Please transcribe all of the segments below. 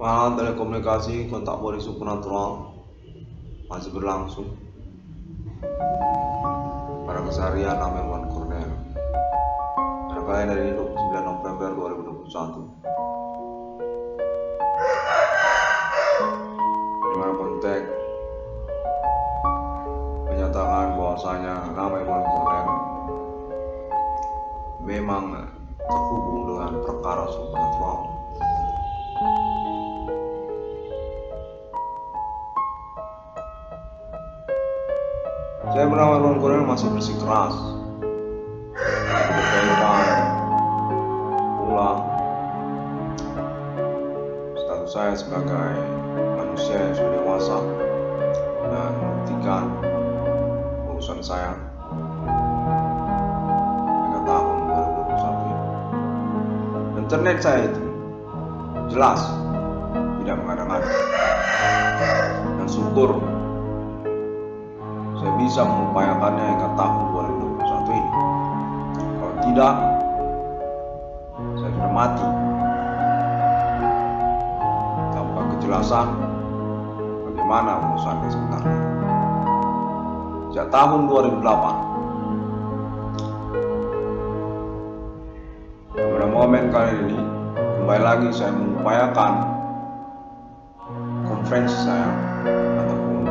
Hal telekomunikasi kontak body supernatural masih berlangsung pada keseharian Amirwan Cornel terkait dari 29 November 2021, di mana konteks menyatakan bahwasanya nama Amirwan Cornel memang terhubung dengan perkara supernatural. Saya bernama Amirwan Cornel masih bersikeras berkehidupan ulang status saya sebagai manusia yang sudah dewasa dan membuktikan urusan saya hingga tahun 2021 ini. Internet saya itu jelas tidak mengada-ngada, dan syukur saya bisa mengupayakannya hingga tahun 2021 ini. Kalau tidak, saya sudah mati tanpa kejelasan bagaimana urusannya sebenarnya. Sejak tahun 2008, pada momen kali ini kembali lagi saya mengupayakan konferensi saya ataupun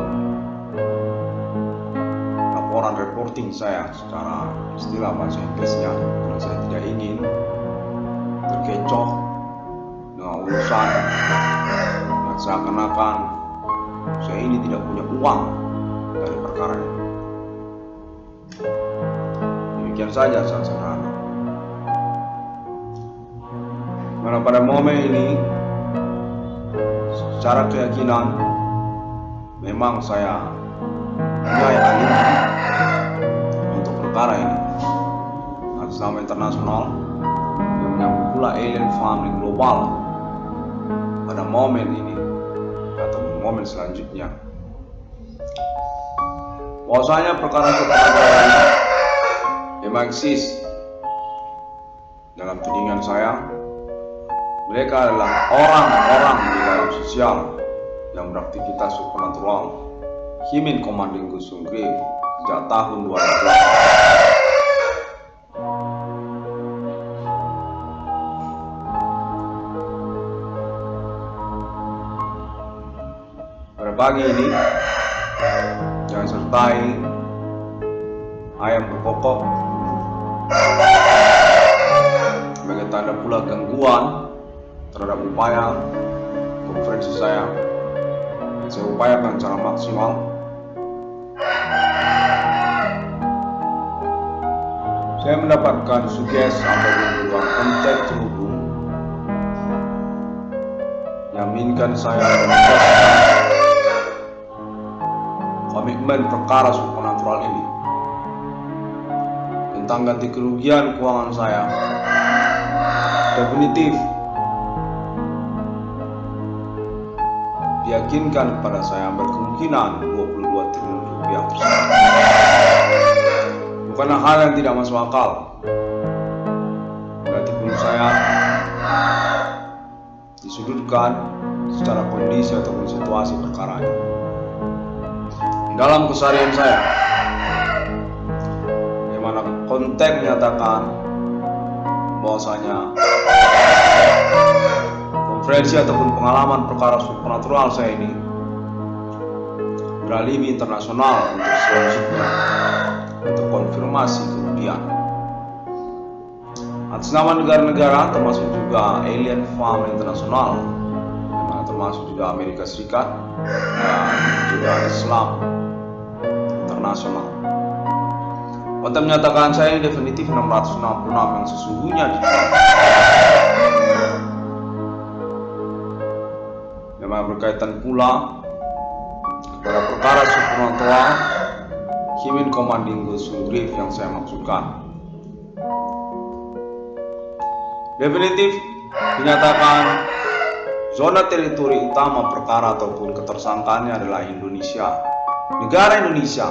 laporan reporting saya secara istilah bahasa Inggrisnya, karena saya tidak ingin terkecoh dengan urusan yang seakan-akan saya ini tidak punya uang dari perkara ini. Demikian saja sangat sederhana. Karena pada momen ini secara keyakinan memang saya punya alibi untuk perkara ini atas nama internasional yang menyambut pula alien farming global pada momen ini atau momen selanjutnya. Bahwasanya perkara supernatural ini memang eksis dalam tudingan saya. Mereka adalah orang-orang di dalam sosial yang beraktivitas supernatural. Himin Commanding Gusung Grave sejak tahun 2008. Pada pagi ini yang sertai ayam berkokok sebagai tanda pula gangguan terhadap upaya konferensi saya upayakan secara maksimal. Saya mendapatkan sugesti atau luar kontak terhubung yang menginginkan saya menegaskan komitmen perkara supernatural ini tentang ganti kerugian keuangan saya definitif diyakinkan kepada saya berkemungkinan 22 triliun rupiah tersebut. Bukanlah hal yang tidak masuk akal. Berarti pun saya disudutkan secara kondisi ataupun situasi perkara ini. Dalam keseharian saya, di mana konteks menyatakan bahwasanya konferensi ataupun pengalaman perkara supernatural saya ini beralibi internasional untuk selanjutnya untuk konfirmasi kemudian atas nama negara-negara termasuk juga Alien Farm Internasional, yang mana termasuk juga Amerika Serikat dan juga Islam Internasional. Konten menyatakan saya ini definitif 666 yang sesungguhnya memang berkaitan pula kepada perkara supernatural Himin Commanding Gusung Grave yang saya maksudkan. Definitif dinyatakan zona teritori utama perkara ataupun ketersangkaannya adalah Indonesia, negara Indonesia.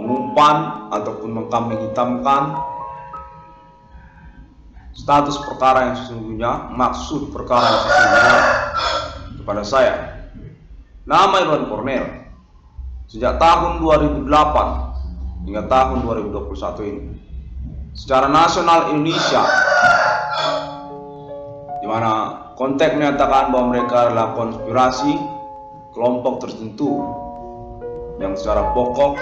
Mengumpan ataupun mengkambing hitamkan status perkara yang sesungguhnya, maksud perkara yang sesungguhnya kepada saya. Nama Irwan Cornel sejak tahun 2008 hingga tahun 2021 ini secara nasional Indonesia, di mana konteks menyatakan bahwa mereka adalah konspirasi kelompok tertentu yang secara pokok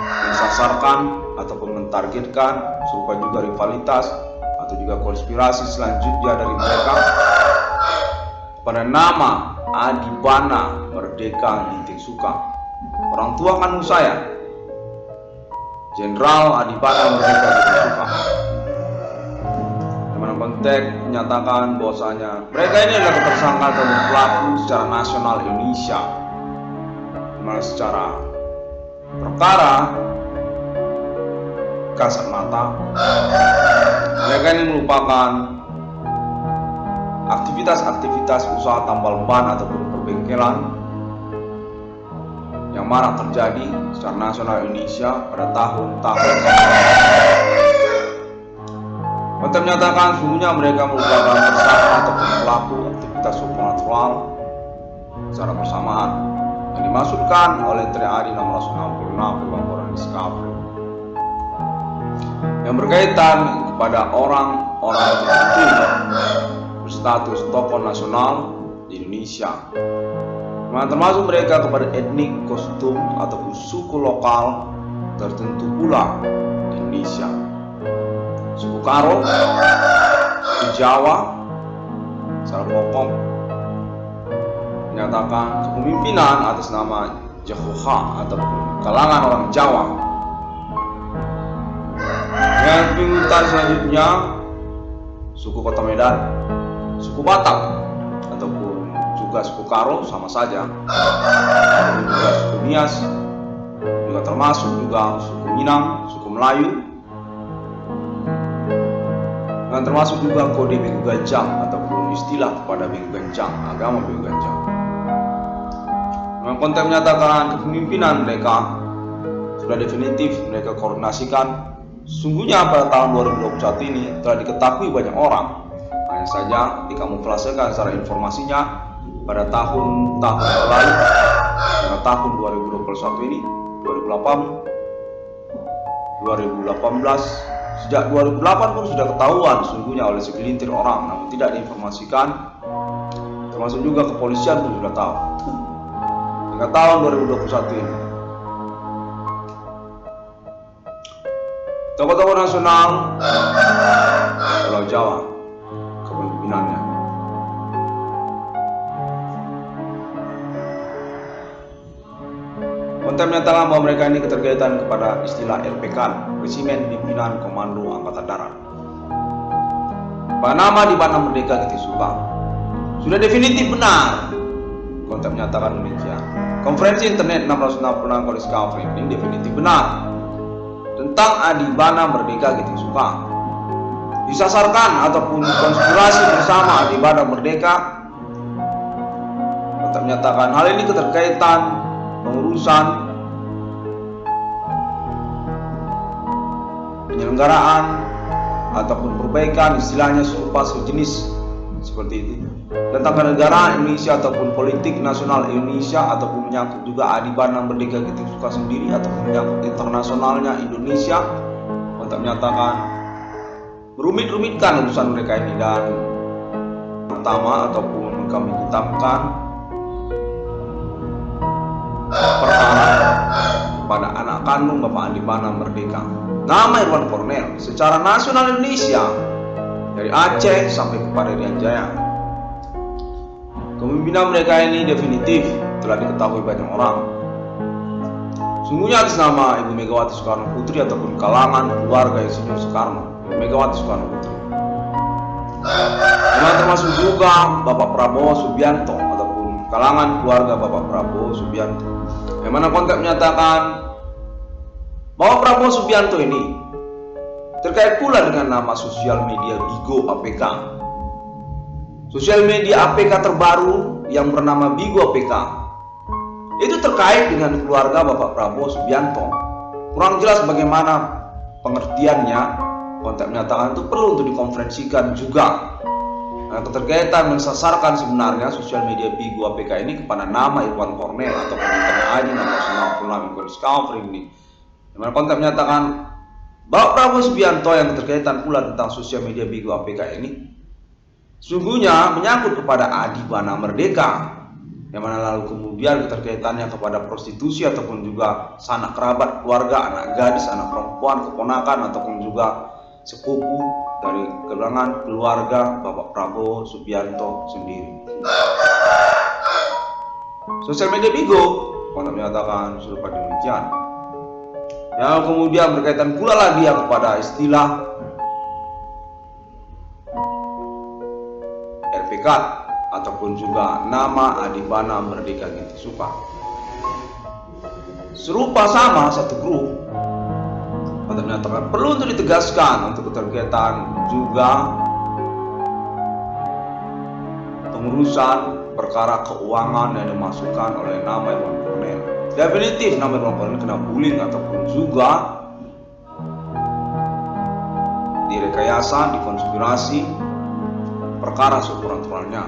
mensasarkan ataupun mentargetkan, serupa juga rivalitas atau juga konspirasi selanjutnya dari mereka pada nama Adibana Merdeka Titik Suka. Orang tua kandung saya, Jenderal Adibana Merdeka Titik Suka. Di mana konteks menyatakan bahwasanya mereka ini adalah tersangka atau pelaku secara nasional Indonesia, di mana secara perkara kasat mata mereka ini merupakan aktivitas usaha tambal ban ataupun perbengkelan yang marak terjadi secara nasional Indonesia pada tahun-tahun. Konteks menyatakan sesungguhnya mereka merupakan tersangka ataupun pelaku aktivitas supernatural secara bersamaan yang dimaksudkan oleh TRI 666 Perlaporan Discovery yang berkaitan kepada orang-orang tertentu berstatus tokoh nasional di Indonesia, termasuk mereka kepada etnik, kostum ataupun suku lokal tertentu pula di Indonesia. Suku Karo, suku Jawa, secara pokok menyatakan kepemimpinan atas nama Jehovah ataupun kalangan orang Jawa. Yang pingutan selanjutnya suku Kota Medan, suku Batak ataupun juga suku Karo sama saja, ataupun juga suku Nias, juga termasuk juga suku Minang, suku Melayu, dan termasuk juga kode Begu Ganjang ataupun istilah kepada Begu Ganjang, agama Begu Ganjang. Dengan konteks menyatakan kepemimpinan mereka sudah definitif mereka koordinasikan. Sesungguhnya pada tahun 2021 ini telah diketahui banyak orang, hanya saja dikamuflasekan secara informasinya pada tahun-tahun lalu. Pada tahun 2021 ini 2018, sejak 2008 pun sudah ketahuan sesungguhnya oleh segelintir orang, namun tidak diinformasikan, termasuk juga kepolisian pun sudah tahu hingga tahun 2021 ini. Tokoh-tokoh nasional Pulau Jawa kepemimpinannya. Konteks menyatakan bahwa mereka ini keterkaitan kepada istilah RPK, Resimen Pimpinan Komando Angkatan Darat. Pada nama Adibana Merdeka Titik Suka sudah definitif benar. Konteks menyatakan demikian. Konferensi Internet 666 Kode Discovery ini definitif benar tentang Adibana Merdeka Titik Suka disasarkan ataupun konspirasi bersama Adibana Merdeka. Konteks menyatakan hal ini keterkaitan pengurusan penyelenggaraan ataupun perbaikan, istilahnya serupa sejenis seperti itu, tentang kenegaraan Indonesia ataupun politik nasional Indonesia, ataupun menyangkut juga Adibana Merdeka Titik Suka sendiri, ataupun menyangkut internasionalnya Indonesia. Untuk menyatakan merumit-rumitkan urusan mereka ini, dan pertama ataupun kami tetapkan perkara kepada anak kandung Bapak Adibana Merdeka, nama Irwan Cornel secara nasional Indonesia, dari Aceh sampai kepada Irian Jaya. Kepemimpinan mereka ini definitif telah diketahui banyak orang. Sungguhnya atas nama Ibu Megawati Soekarno Putri ataupun kalangan keluarga Insinyur Soekarno, Ibu Megawati Soekarno Putri. Dan termasuk juga Bapak Prabowo Subianto ataupun kalangan keluarga Bapak Prabowo Subianto. Yang mana konteks menyatakan bahwa Prabowo Subianto ini terkait pula dengan nama sosial media Bigo APK. Sosial media APK terbaru yang bernama Bigo APK itu terkait dengan keluarga Bapak Prabowo Subianto. Kurang jelas bagaimana pengertiannya kontak menyatakan itu perlu untuk dikonferensikan juga. Nah, keterkaitan mensasarkan sebenarnya sosial media Bigo APK ini kepada nama Irwan Cornel atau Internet ID 1666 Discovery ini. Dimana kontak menyatakan bahwa Prabowo Subianto yang keterkaitan pula tentang sosial media Bigo APK ini sungguhnya menyangkut kepada Adi Bana Merdeka, yang mana lalu kemudian keterkaitannya kepada prostitusi ataupun juga sanak kerabat, keluarga, anak gadis, anak perempuan, keponakan ataupun juga sepupu dari kalangan keluarga Bapak Prabowo Subianto sendiri. Sosial media Bigo kontak menyatakan serupa demikian. Yang kemudian berkaitan pula lagi ya kepada istilah RPK ataupun juga nama Adi Bana Merdeka Ginting Suka. Serupa sama satu grup kontak menyatakan perlu untuk ditegaskan untuk keterkaitan juga pengurusan perkara keuangan yang dimasukkan oleh nama Irwan Cornel. Definitif nama Irwan Cornel kena bullying ataupun juga direkayasa, dikonspirasi perkara supranatural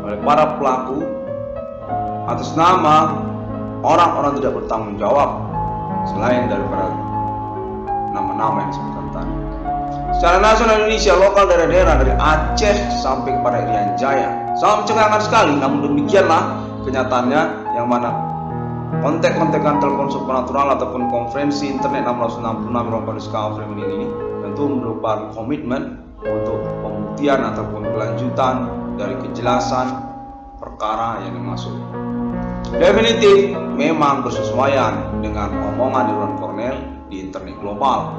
oleh para pelaku atas nama orang-orang tidak bertanggung jawab selain daripada nama-nama yang disebutkan tadi. Secara nasional Indonesia, lokal daerah-daerah dari Aceh sampai kepada Irian Jaya sangat mencengangkan sekali. Namun demikianlah kenyataannya, yang mana kontak-kontakan telepon supernatural ataupun konferensi internet 1666 Discovery ini tentu merupakan komitmen untuk pembuktian ataupun kelanjutan dari kejelasan perkara yang dimaksud. Definitif memang bersesuaian dengan omongan Irwan Cornel di internet global.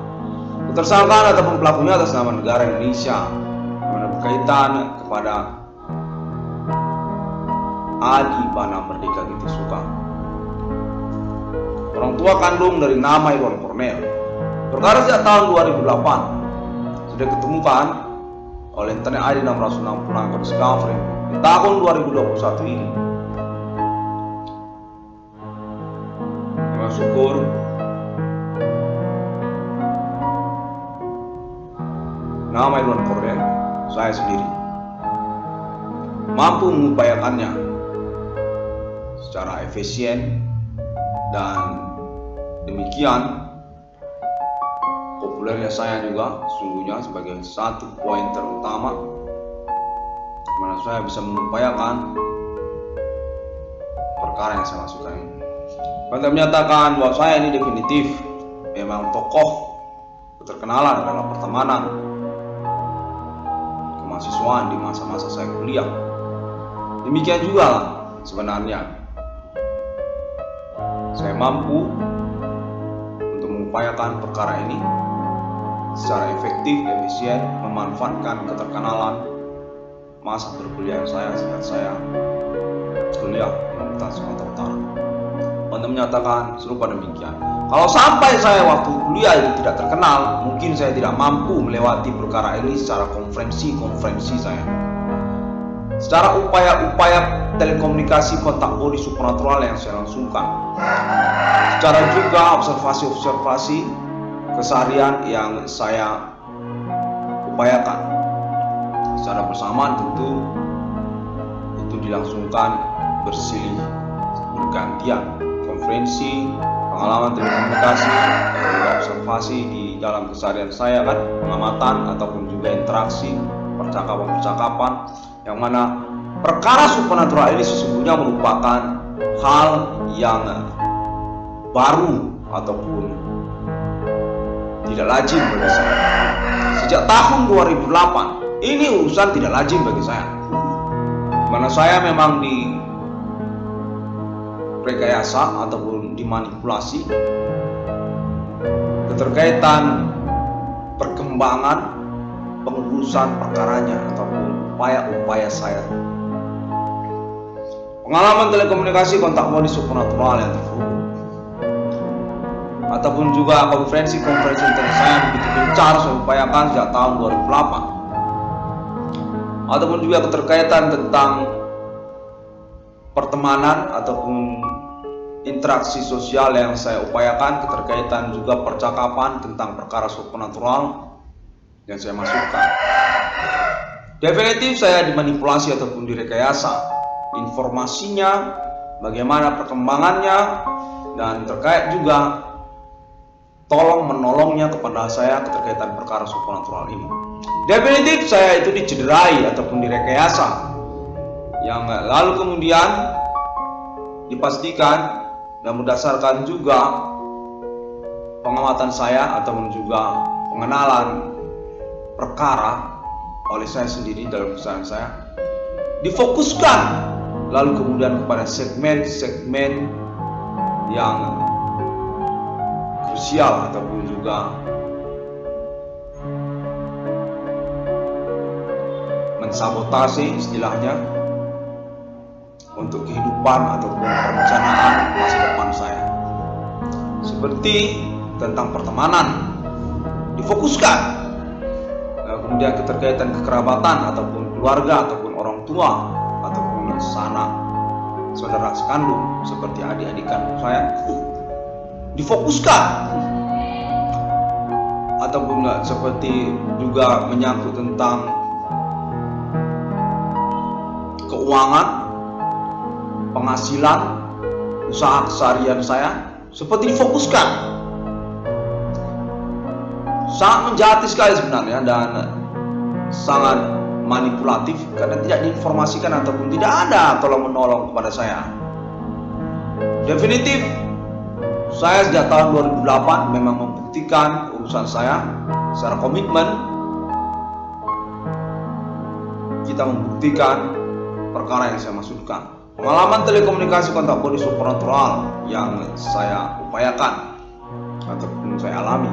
Ketersangkaan ataupun pelakunya atas nama negara Indonesia yang berkaitan kepada Adi Bana Merdeka Ginting Suka, orang tua kandung dari nama Irwan Cornel. Perkara sejak tahun 2008 sudah ketemukan oleh Internet ID 666 Discovery di tahun 2021 ini. Syukur nama Irwan Cornel, saya sendiri mampu mengupayakannya secara efisien dan demikian populernya saya juga sesungguhnya sebagai satu poin terutama mana saya bisa mengupayakan perkara yang saya masukkan ini. Kontak menyatakan bahwa saya ini definitif memang tokoh keterkenalan dalam pertemanan kemahasiswaan di masa-masa saya kuliah. Demikian juga sebenarnya saya mampu untuk mengupayakan perkara ini secara efektif, efisien, memanfaatkan keterkenalan masa perkuliahan saya saat saya kuliah di Universitas Sumatera Utara. Untuk menyatakan serupa demikian. Kalau sampai saya waktu kuliah itu tidak terkenal, mungkin saya tidak mampu melewati perkara ini secara konferensi saya. Secara upaya-upaya telekomunikasi kontak body supernatural yang saya langsungkan. Secara juga observasi-observasi keseharian yang saya upayakan. Secara bersamaan tentu itu dilangsungkan bersilih bergantian. Konferensi, pengalaman telekomunikasi, observasi di dalam keseharian saya kan, pengamatan ataupun juga interaksi, percakapan-percakapan yang mana perkara supernatural ini sesungguhnya merupakan hal yang baru ataupun tidak lazim bagi saya. Sejak tahun 2008 ini urusan tidak lazim bagi saya, mana saya memang di rekayasa ataupun dimanipulasi keterkaitan perkembangan pengurusan perkaranya ataupun upaya-upaya saya. Pengalaman telekomunikasi kontak body supernatural yang terhubung ataupun juga konferensi-konferensi internet saya yang begitu gencar saya upayakan sejak tahun 2008 ataupun juga keterkaitan tentang pertemanan ataupun interaksi sosial yang saya upayakan, keterkaitan juga percakapan tentang perkara supernatural yang saya masukkan. Definitif saya dimanipulasi ataupun direkayasa informasinya, bagaimana perkembangannya, dan terkait juga tolong menolongnya kepada saya keterkaitan perkara supernatural ini. Definitif saya itu dicederai ataupun direkayasa, yang lalu kemudian dipastikan dan berdasarkan juga pengamatan saya ataupun juga pengenalan perkara oleh saya sendiri dalam perusahaan saya, difokuskan lalu kemudian kepada segmen-segmen yang krusial ataupun juga mensabotase istilahnya untuk kehidupan ataupun perencanaan masa depan saya, seperti tentang pertemanan difokuskan, kemudian keterkaitan kekerabatan ataupun keluarga ataupun orang tua ataupun sanak saudara sekandung seperti adik-adik kandung saya difokuskan, ataupun seperti juga menyangkut tentang keuangan, penghasilan, usaha keseharian saya seperti difokuskan. Sangat menjahati sekali sebenarnya dan sangat manipulatif karena tidak diinformasikan ataupun tidak ada tolong menolong kepada saya. Definitif saya sejak tahun 2008 memang membuktikan urusan saya secara komitmen. Kita membuktikan perkara yang saya maksudkan. Pengalaman telekomunikasi kontak body supernatural yang saya upayakan ataupun saya alami.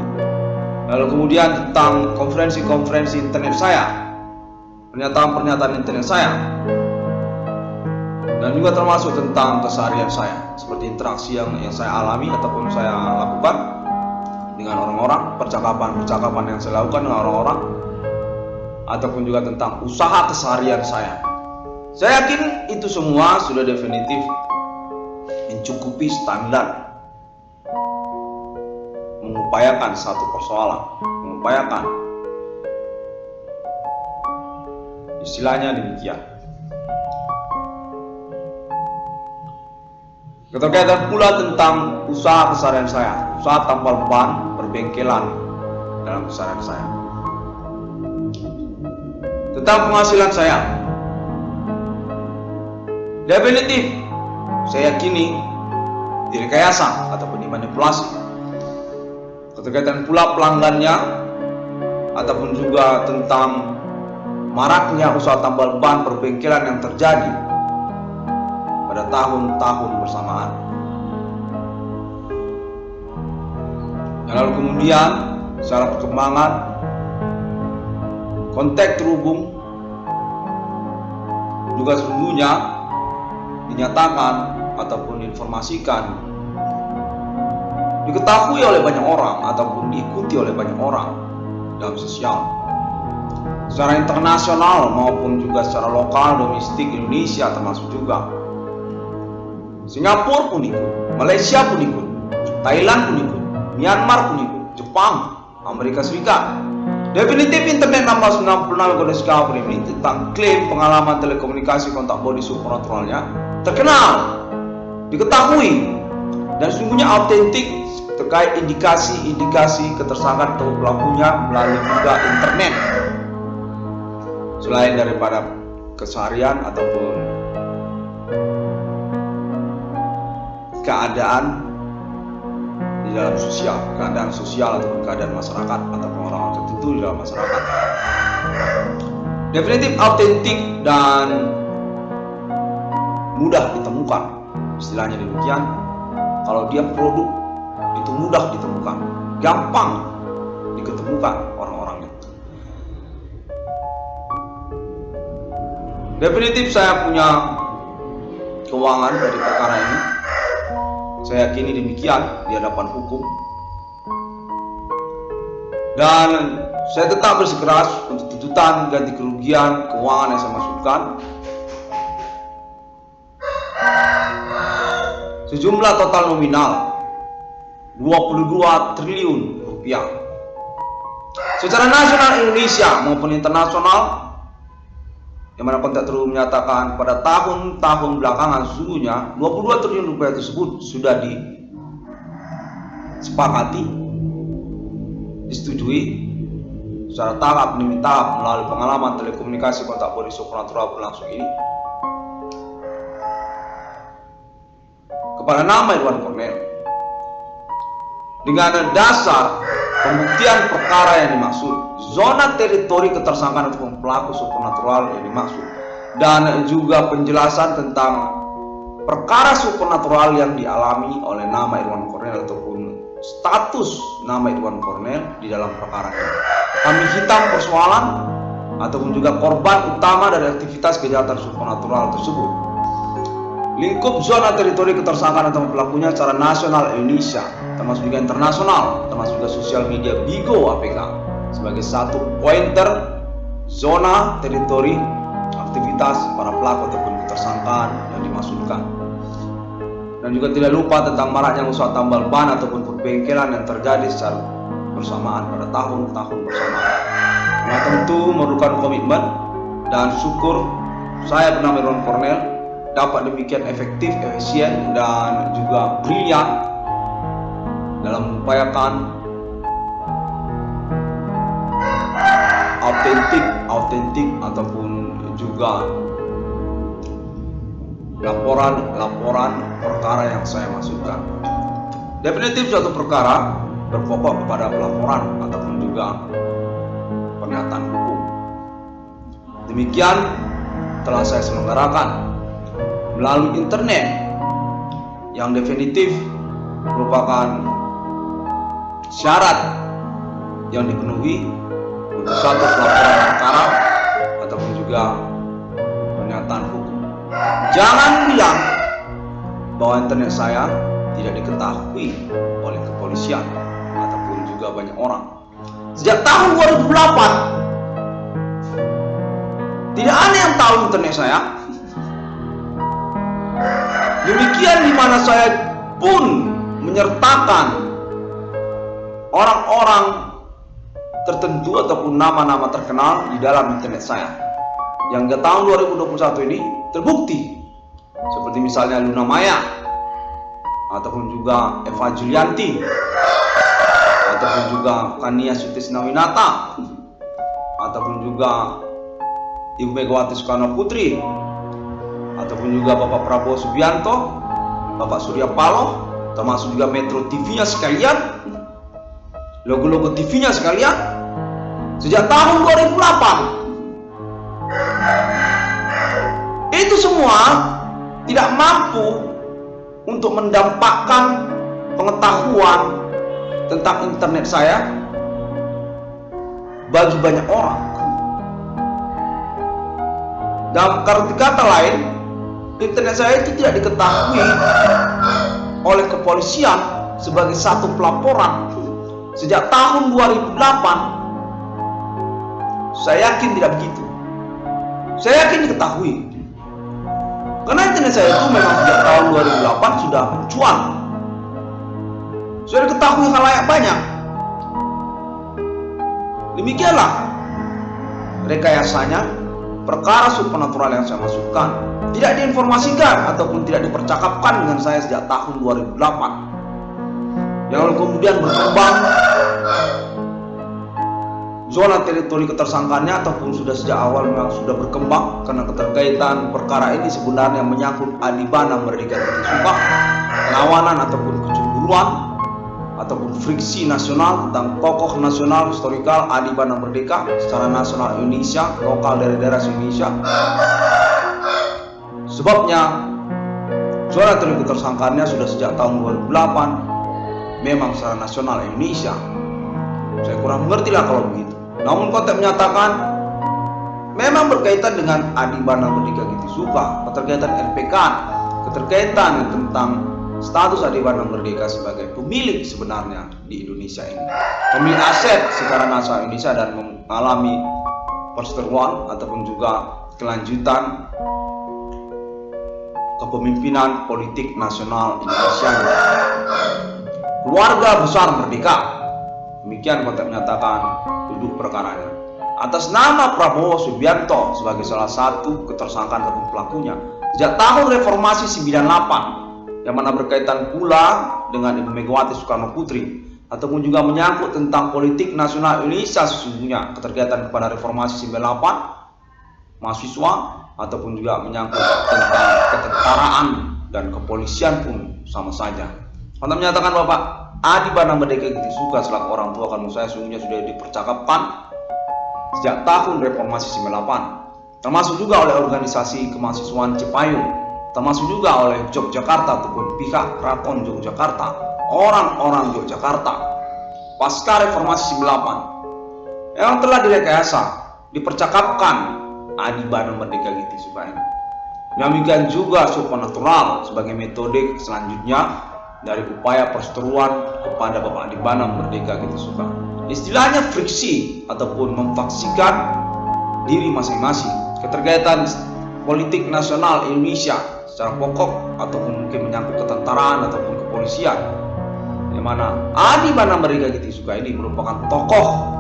Lalu kemudian tentang konferensi-konferensi internet saya, pernyataan-pernyataan internet saya, dan juga termasuk tentang keseharian saya, seperti interaksi yang saya alami ataupun saya lakukan dengan orang-orang, percakapan yang saya lakukan dengan orang-orang, ataupun juga tentang usaha keseharian saya. Saya yakin itu semua sudah definitif mencukupi standar mengupayakan satu persoalan, mengupayakan istilahnya demikian. Keterkaitan pula tentang usaha keseharian saya, usaha tambal ban perbengkelan dalam keseharian saya, tentang penghasilan saya. Definitif saya yakini direkayasa ataupun dimanipulasi. Keterkaitan pula pelanggannya ataupun juga tentang maraknya usaha tambal ban perbengkelan yang terjadi pada tahun-tahun bersamaan. Lalu kemudian secara perkembangan kontak terhubung juga sesungguhnya dinyatakan ataupun diinformasikan, diketahui oleh banyak orang ataupun diikuti oleh banyak orang dalam sosial, secara internasional maupun juga secara lokal domestik Indonesia termasuk juga. Singapura pun ikut, Malaysia pun ikut, Thailand pun ikut, Myanmar pun ikut, Jepang, Amerika Serikat. Definitif Internet 1666 Discovery ini tentang klaim pengalaman telekomunikasi kontak body supernaturalnya terkenal, diketahui, dan sesungguhnya autentik terkait indikasi ketersangkaan atau pelakunya melalui juga internet. Selain daripada keseharian ataupun keadaan di dalam sosial, keadaan sosial ataupun keadaan masyarakat ataupun orang-orang tertentu di dalam masyarakat. Definitif autentik dan mudah ditemukan, istilahnya demikian. Kalau dia produk itu mudah ditemukan, gampang diketemukan orang-orangnya. Definitif saya punya keuangan dari perkara ini. Saya yakini demikian di hadapan hukum. Dan saya tetap bersikeras untuk tuntutan ganti kerugian keuangan yang saya masukkan. sejumlah total nominal 22 triliun rupiah. Secara nasional Indonesia maupun internasional, yang mana konteks terus menyatakan pada tahun-tahun belakangan sesungguhnya 22 triliun rupiah tersebut sudah disepakati, disetujui secara tahap demi tahap melalui pengalaman telekomunikasi kontak bodi supranatural berlangsung ini kepada nama Irwan Cornel dengan dasar pembuktian perkara yang dimaksud, zona teritori ketersangkaan untuk pelaku supernatural yang dimaksud, dan juga penjelasan tentang perkara supernatural yang dialami oleh nama Irwan Cornel ataupun status nama Irwan Cornel di dalam perkara ini. Kami hitam persoalan ataupun juga korban utama dari aktivitas kejahatan supernatural tersebut. Lingkup zona teritori ketersangkaan atau pelakunya secara nasional Indonesia, termasuk juga internasional, termasuk juga sosial media Bigo APK sebagai satu pointer zona teritori aktivitas para pelaku ataupun ketersangkaan yang dimaksudkan. Dan juga tidak lupa tentang maraknya usaha tambal ban ataupun perbengkelan yang terjadi secara bersamaan pada tahun-tahun bersamaan. Nah, tentu memerlukan komitmen dan syukur saya bernama Irwan Cornel dapat demikian efektif, efisien, dan juga brilian dalam mengupayakan autentik ataupun juga laporan perkara yang saya maksudkan. Definitif suatu perkara berpokok kepada pelaporan ataupun juga pernyataan hukum. Demikian telah saya selenggarakan melalui internet yang definitif merupakan syarat yang dipenuhi untuk satu pelaporan perkara ataupun juga pernyataan hukum. Jangan bilang bahwa internet saya tidak diketahui oleh kepolisian ataupun juga banyak orang. Sejak tahun 2008 tidak ada yang tahu internet saya. Demikian di mana saya pun menyertakan orang-orang tertentu ataupun nama-nama terkenal di dalam internet saya. Yang di tahun 2021 ini terbukti, seperti misalnya Luna Maya ataupun juga Eva Julianti ataupun juga Kania Sutisnawinata ataupun juga Ibu Megawati Soekarno Putri ataupun juga Bapak Prabowo Subianto, Bapak Surya Paloh, termasuk juga Metro TV-nya sekalian, logo-logo TV-nya sekalian, sejak tahun 2008. Itu semua tidak mampu untuk mendampakkan pengetahuan tentang internet saya bagi banyak orang. Dalam kata lain, internet saya itu tidak diketahui oleh kepolisian sebagai satu pelaporan sejak tahun 2008. Saya yakin tidak begitu. Saya yakin diketahui. Karena internet saya itu memang sejak tahun 2008 sudah mencuat. Sudah diketahui khalayak banyak. Demikianlah rekayasanya perkara supernatural yang saya maksudkan tidak diinformasikan ataupun tidak dipercakapkan dengan saya sejak tahun 2008, yang lalu kemudian berkembang zona teritori ketersangkaannya ataupun sudah sejak awal memang sudah berkembang karena keterkaitan perkara ini sebenarnya menyangkut adibana merdeka titik suka, perlawanan ataupun kecemburuan ataupun friksi nasional tentang tokoh nasional historikal adibana merdeka secara nasional Indonesia, lokal dari daerah Indonesia. Sebabnya zona teritori ketersangkaannya sudah sejak tahun 2008 memang secara nasional Indonesia. Saya kurang mengerti lah kalau begitu. Namun konteks menyatakan memang berkaitan dengan adibana merdeka gitu suka, keterkaitan RPK, keterkaitan tentang status adibana merdeka sebagai pemilik sebenarnya di Indonesia ini, pemilik aset secara nasional Indonesia dan mengalami perseteruan ataupun juga kelanjutan kepemimpinan politik nasional Indonesia. Keluarga besar merdeka, demikian konteks menyatakan duduk perkaranya. Atas nama Prabowo Subianto sebagai salah satu ketersangkaan ataupun pelakunya sejak tahun reformasi 98, yang mana berkaitan pula dengan Ibu Megawati Soekarno Putri, ataupun juga menyangkut tentang politik nasional Indonesia sesungguhnya, keterkaitan kepada reformasi 98, mahasiswa, ataupun juga menyangkut tentang ketentaraan dan kepolisian pun sama saja. Anda menyatakan Bapak Adi Bana Merdeka Giti Suka selaku orang tua kandung saya sesungguhnya sudah dipercakapkan sejak tahun reformasi 98, termasuk juga oleh organisasi kemahasiswaan Cipayung, termasuk juga oleh Yogyakarta ataupun pihak Keraton Yogyakarta, orang-orang Yogyakarta pasca reformasi 98 yang telah direkayasa, dipercakapkan Adi Bana Merdeka Giti Suka ini. Demikian juga supernatural sebagai metode selanjutnya dari upaya perseteruan kepada Bapak Adi Bana Merdeka Giti Suka. Istilahnya friksi ataupun memfaksikan diri masing-masing, keterkaitan politik nasional Indonesia secara pokok ataupun mungkin menyangkut ketentaraan ataupun kepolisian, di mana Adi Bana Merdeka Giti Suka ini merupakan tokoh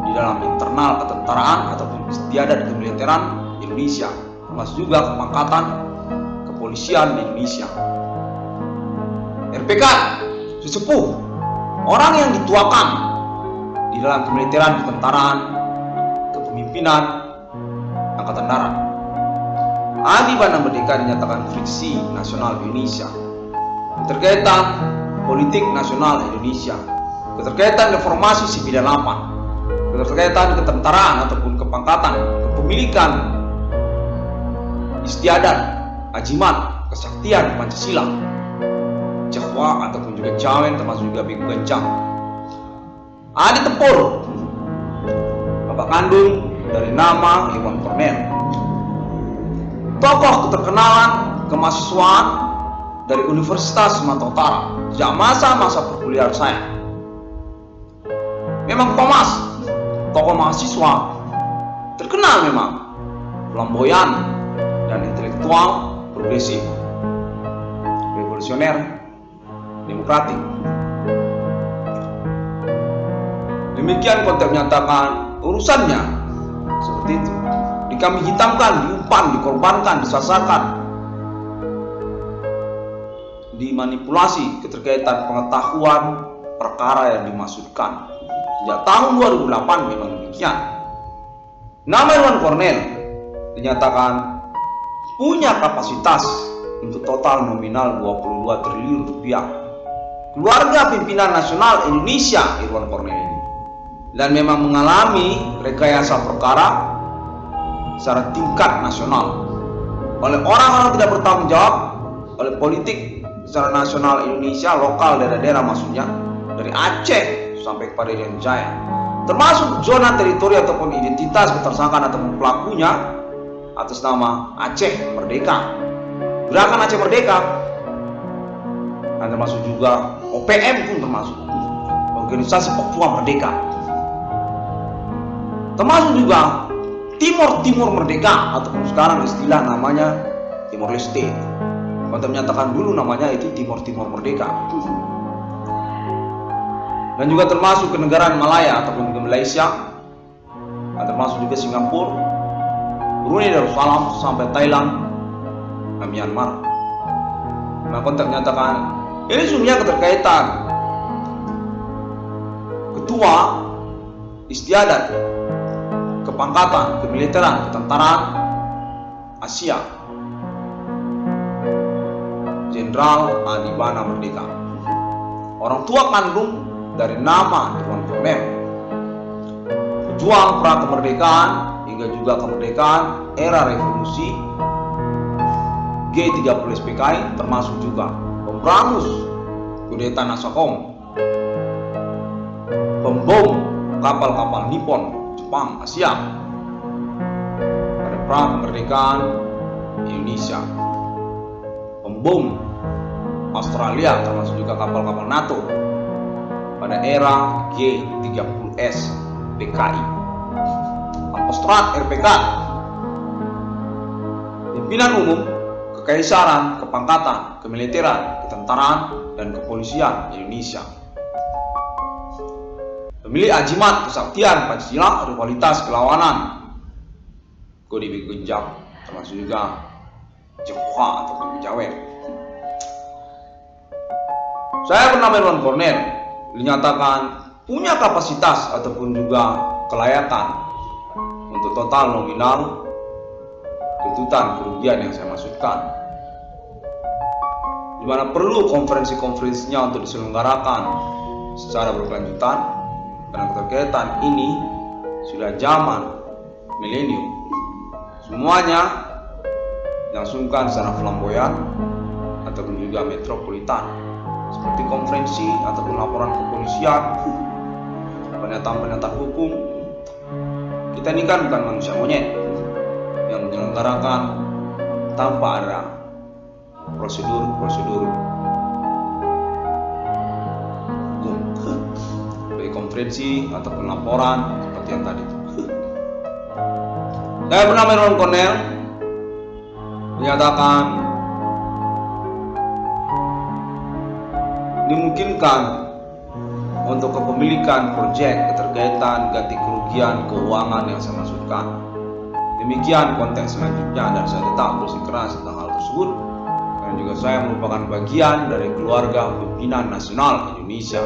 di dalam internal ketentaraan ataupun istiadat kemiliteran Indonesia, termasuk juga kepangkatan kepolisian di Indonesia. RPK sesepuh, orang yang dituakan di dalam kemiliteran, ketentaraan, kepemimpinan angkatan darat. Adi Bana Merdeka dinyatakan friksi nasional Indonesia, keterkaitan politik nasional Indonesia, keterkaitan reformasi 98, keterkaitan ketentaraan ataupun kepangkatan, kepemilikan istiadat, ajimat, kesaktian Pancasila, Jawa ataupun juga Jawen, termasuk juga Begu Gancang. Adi Tempur, bapak kandung dari nama Iwan Cornel, tokoh keterkenalan kemahasiswaan dari Universitas Sumatera Utara sejak masa-masa perkuliahan saya. Memang Thomas, tokoh mahasiswa terkenal memang, flamboyan dan intelektual, progresif, revolusioner, demokratik. Demikian konteks menyatakan urusannya seperti itu. Kami hitamkan, diumpan, dikorbankan, disasarkan, dimanipulasi keterkaitan pengetahuan perkara yang dimaksudkan. Sejak tahun 2008 memang demikian. Nama Iwan Cornel dinyatakan punya kapasitas untuk total nominal 22 triliun rupiah. Keluarga pimpinan nasional Indonesia Iwan Cornel ini, dan memang mengalami rekayasa perkara secara tingkat nasional oleh orang-orang tidak bertanggung jawab, oleh politik secara nasional Indonesia, lokal daerah-daerah maksudnya, dari Aceh sampai kepada Irian Jaya, termasuk zona teritori ataupun identitas ketersangkaan ataupun pelakunya atas nama Aceh Merdeka, Gerakan Aceh Merdeka, dan termasuk juga OPM pun termasuk Organisasi Papua Merdeka, termasuk juga Timur Merdeka ataupun sekarang istilah namanya Timor Leste. Kita menyatakan dulu namanya itu Timor Merdeka. Dan juga termasuk kenegaraan Malaya ataupun juga Malaysia, dan termasuk juga Singapura, Brunei Darussalam sampai Thailand dan Myanmar. Nah, konteks menyatakan ini sebenarnya keterkaitan ketua istiadat, kepangkatan, kemiliteran, ketentaraan Asia, Jenderal Adi Bana Merdeka, orang tua kandung dari nama Iwan Cornel, pejuang pra kemerdekaan hingga juga kemerdekaan era revolusi G30 SPKI, termasuk juga pemberangus kudeta Nasakom, pembom kapal-kapal Nippon, Jepang, Asia pada pra kemerdekaan Indonesia, pembom Australia, termasuk juga kapal-kapal NATO pada era G30S PKI, Apostrat RPK, pimpinan umum kekaisaran, kepangkatan, kemiliteran, ketentaraan, dan kepolisian Indonesia. Pemilik ajimat, kesaktian, Pancasila, rivalitas, kelawanan, kode Genjang, termasuk juga Jepang ataupun Jawa. Saya bernama Irwan Cornel, dinyatakan punya kapasitas ataupun juga kelayakan untuk total nominal tuntutan kerugian yang saya maksudkan, di mana perlu konferensi-konferensinya untuk diselenggarakan secara berkelanjutan, karena keterkaitan ini sudah zaman milenium. Semuanya dilangsungkan secara flamboyan ataupun juga metropolitan, seperti konferensi ataupun laporan kepolisian, pernyataan-pernyataan hukum. Kita ini kan bukan manusia monyet yang menyelenggarakan tanpa ada prosedur hukum, baik konferensi ataupun laporan seperti yang tadi. Saya bernama Irwan Cornel, menyatakan dimungkinkan untuk kepemilikan proyek keterkaitan ganti kerugian keuangan yang saya maksudkan. Demikian konteks selanjutnya, dan saya tetap bersikeras tentang hal tersebut, dan juga saya merupakan bagian dari keluarga pimpinan nasional Indonesia.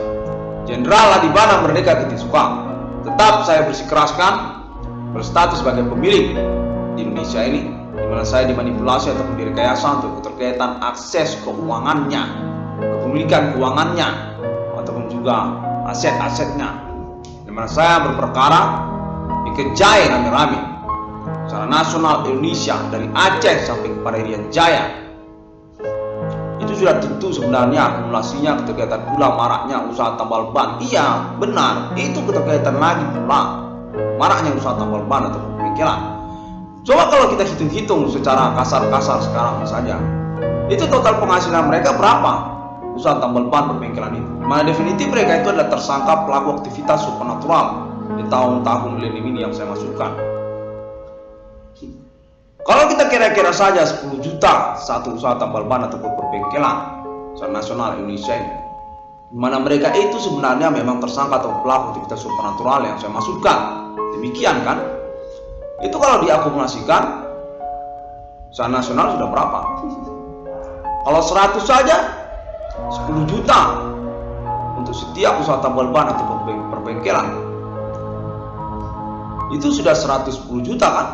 Jenderal Adibana Merdeka Kitisukang. Tetap saya bersikeraskan berstatus sebagai pemilik di Indonesia ini, di mana saya dimanipulasi ataupun direkayasa untuk keterkaitan akses keuangannya, kepemilikan keuangannya, ataupun juga aset-asetnya, di mana saya berperkara dikejar rame-rame secara nasional Indonesia, dari Aceh sampai kepada Irian Jaya. Itu sudah tentu sebenarnya akumulasinya keterkaitan pula maraknya usaha tambal ban. Iya, benar, itu keterkaitan lagi pula maraknya usaha tambal ban atau pemikiran. Coba kalau kita hitung-hitung secara kasar-kasar sekarang saja, itu total penghasilan mereka berapa? Usaha tambal ban perbengkelan itu, dimana definitif mereka itu adalah tersangka pelaku aktivitas supernatural di tahun-tahun milenium ini yang saya maksudkan. Kalau kita kira-kira saja 10 juta satu usaha tambal ban ataupun perbengkelan secara nasional Indonesia ini, dimana mereka itu sebenarnya memang tersangka atau pelaku aktivitas supernatural yang saya maksudkan. Demikian kan? Itu kalau diakumulasikan secara nasional sudah berapa? Kalau 100 saja 10 juta untuk setiap usaha tambal ban atau perbengkelan, itu sudah 110 juta kan?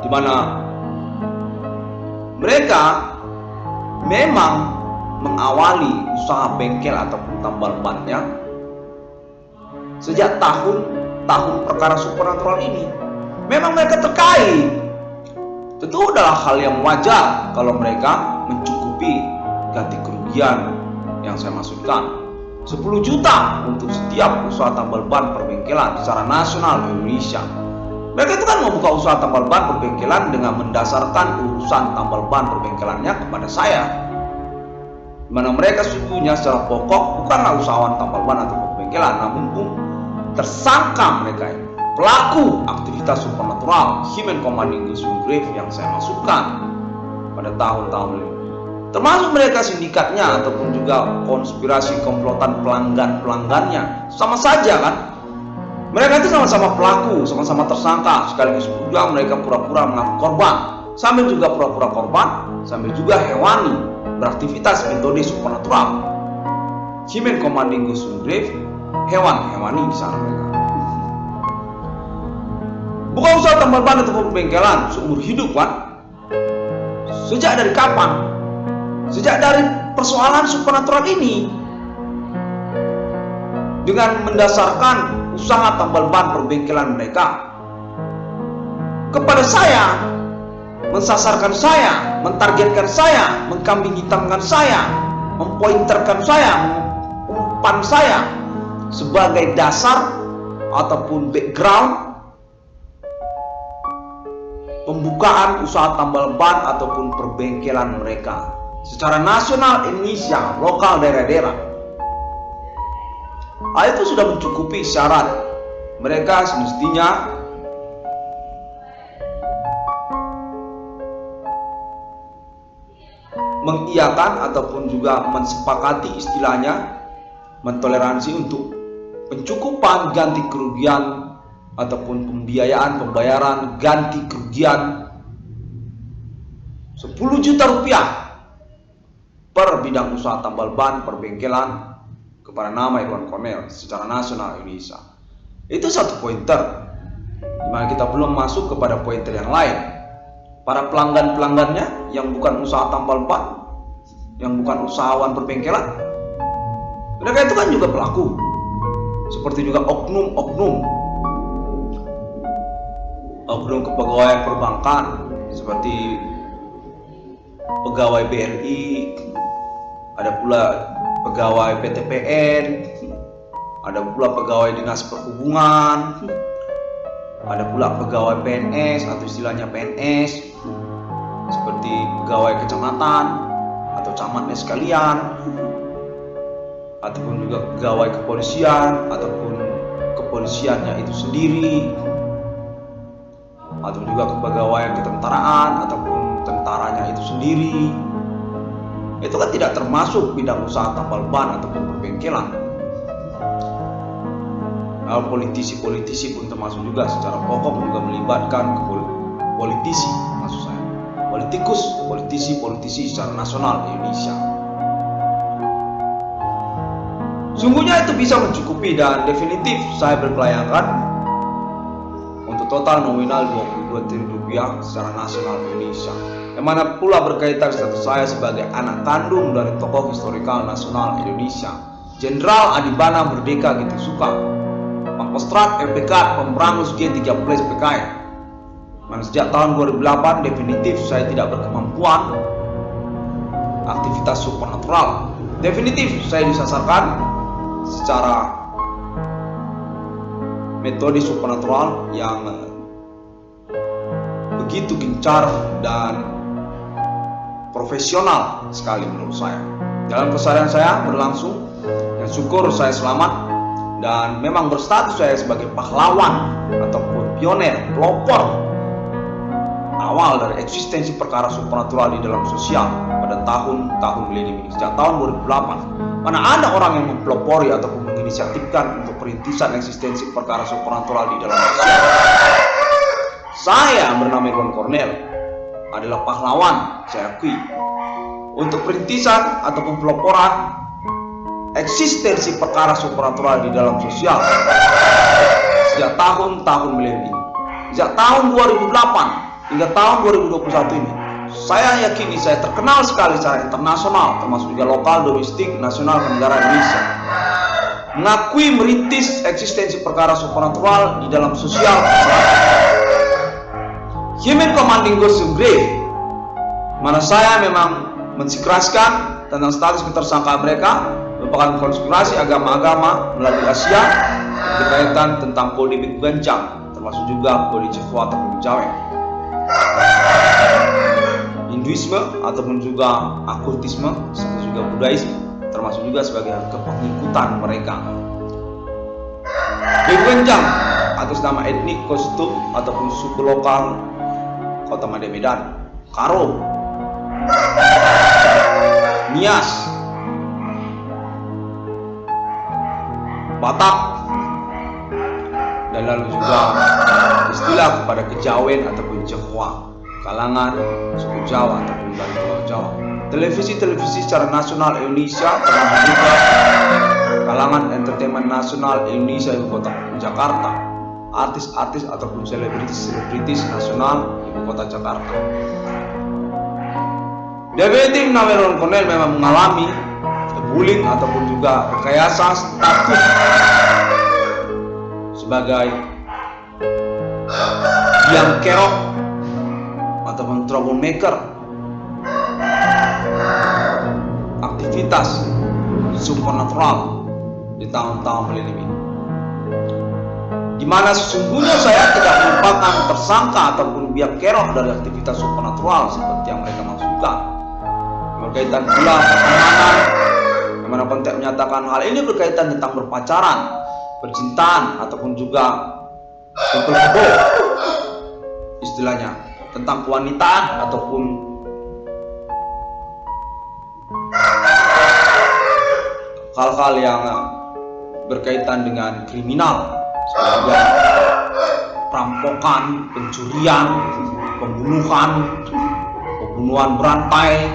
Dimana mereka memang mengawali usaha bengkel ataupun tambal bannya sejak tahun perkara supernatural ini. Memang mereka terkait. Tentu adalah hal yang wajar kalau mereka mencukupi ganti kerugian yang saya maksudkan 10 juta untuk setiap usaha tambal ban perbengkelan secara nasional Indonesia. Mereka itu kan membuka usaha tambal ban perbengkelan dengan mendasarkan urusan tambal ban perbengkelannya kepada saya, dimana mereka sesungguhnya secara pokok bukanlah usahawan tambal ban atau perbengkelan, namun tersangka mereka ini pelaku aktivitas supernatural Human Commanding Grave yang saya maksudkan pada tahun-tahun ini. Termasuk mereka sindikatnya ataupun juga konspirasi komplotan pelanggan-pelanggannya sama saja kan. Mereka itu sama-sama pelaku, sama-sama tersangka, sekaligus juga mereka pura-pura mengaku korban, sambil juga pura-pura korban, sambil juga hewani, beraktivitas metode supernatural. Human Commanding Grave, hewan-hewani di sana mereka. Bukan usaha tambal ban atau perbengkelan seumur hidup kan? Sejak dari kapan? Sejak dari persoalan supernatural ini, dengan mendasarkan usaha tambal ban perbengkelan mereka kepada saya, mensasarkan saya, mentargetkan saya, mengkambing hitamkan saya, mempointerkan saya, umpan saya sebagai dasar ataupun background pembukaan usaha tambal ban ataupun perbengkelan mereka secara nasional Indonesia, lokal daerah-daerah. Itu sudah mencukupi syarat mereka semestinya mengiyakan ataupun juga mensepakati, istilahnya mentoleransi untuk pencukupan ganti kerugian ataupun pembayaran ganti kerugian 10 juta rupiah per bidang usaha tambal ban perbengkelan kepada nama Irwan Cornel secara nasional Indonesia. Itu satu pointer, dimana kita belum masuk kepada pointer yang lain. Para pelanggan-pelanggannya yang bukan usaha tambal ban, yang bukan usahawan perbengkelan, mereka itu kan juga pelaku. Seperti juga oknum kepegawaian perbankan, seperti pegawai BRI, ada pula pegawai PTPN, ada pula pegawai dinas perhubungan, ada pula pegawai PNS atau istilahnya PNS, seperti pegawai kecamatan atau camatnya sekalian, ataupun juga pegawai kepolisian ataupun kepolisiannya itu sendiri, atau juga kepegawaian ketentaraan ataupun tentaranya itu sendiri. Itu kan tidak termasuk bidang usaha tambal ban ataupun perbengkelan. Nah, politisi-politisi pun termasuk juga secara pokok juga melibatkan politisi, maksud saya politisi secara nasional di Indonesia. Sungguhnya itu bisa mencukupi dan definitif saya berkelayangkan untuk total nominal 22 triliun rupiah secara nasional Indonesia, yang mana pula berkaitan status saya sebagai anak kandung dari tokoh historikal nasional Indonesia, Jenderal Adibana Merdeka Gitu-Suka, Pangkostrat MPK Pemberangus G13 PKI. Mana sejak tahun 2008 definitif saya tidak berkemampuan aktivitas supernatural. Definitif saya disasarkan secara metode supernatural yang begitu gencar dan profesional sekali menurut saya. Dalam keseharian saya berlangsung dan syukur saya selamat dan memang berstatus saya sebagai pahlawan ataupun pioner, pelopor awal dari eksistensi perkara supernatural di dalam sosial pada tahun-tahun milenium ini, sejak tahun 2008. Mana ada orang yang mempelopori ataupun menginisiatifkan untuk perintisan eksistensi perkara supernatural di dalam sosial. Saya bernama Irwan Cornel adalah pahlawan, saya akui, untuk perintisan ataupun peloporan eksistensi perkara supernatural di dalam sosial sejak tahun-tahun milenium ini. Sejak tahun 2008 hingga tahun 2021 ini, saya yakini saya terkenal sekali secara internasional, termasuk juga lokal, domestik, nasional, dan negara Indonesia, mengakui merintis eksistensi perkara supernatural di dalam sosial. Human Commanding Ghost to Grave, mana saya memang mensikraskan tentang status ketersangkaan mereka merupakan konspirasi agama-agama melalui Asia berkaitan tentang kode Big Bencang, termasuk juga kode Jehovah ataupun Jawa, Hinduisme ataupun juga Okultisme, serta juga Budaisme, termasuk juga sebagai kepengikutan mereka. Big Bencang atas nama etnik, kostum ataupun suku lokal Kota Made Medan, Karo, Nias, Batak, dan lalu juga istilah kepada kejawen ataupun Jawa, kalangan suku Jawa ataupun dari Pulau Jawa. Televisi-televisi secara nasional Indonesia, termasuk juga kalangan entertainment nasional Indonesia ibu kota Jakarta, artis-artis ataupun selebritis nasional ibu kota Jakarta. Definitif nama Irwan Cornel memang mengalami bullying ataupun juga rekayasa status sebagai biang kerok ataupun troublemaker aktivitas supernatural di tahun-tahun milenium ini, di mana sesungguhnya saya tidak merupakan tersangka ataupun biang kerok dari aktivitas supernatural seperti yang mereka maksudkan. Berkaitan pula pertemanan, yang mana konteks menyatakan hal ini berkaitan tentang berpacaran, percintaan ataupun juga kumpul kebo, istilahnya tentang kewanitaan ataupun hal-hal yang berkaitan dengan kriminal, seperti perampokan, pencurian, pembunuhan berantai,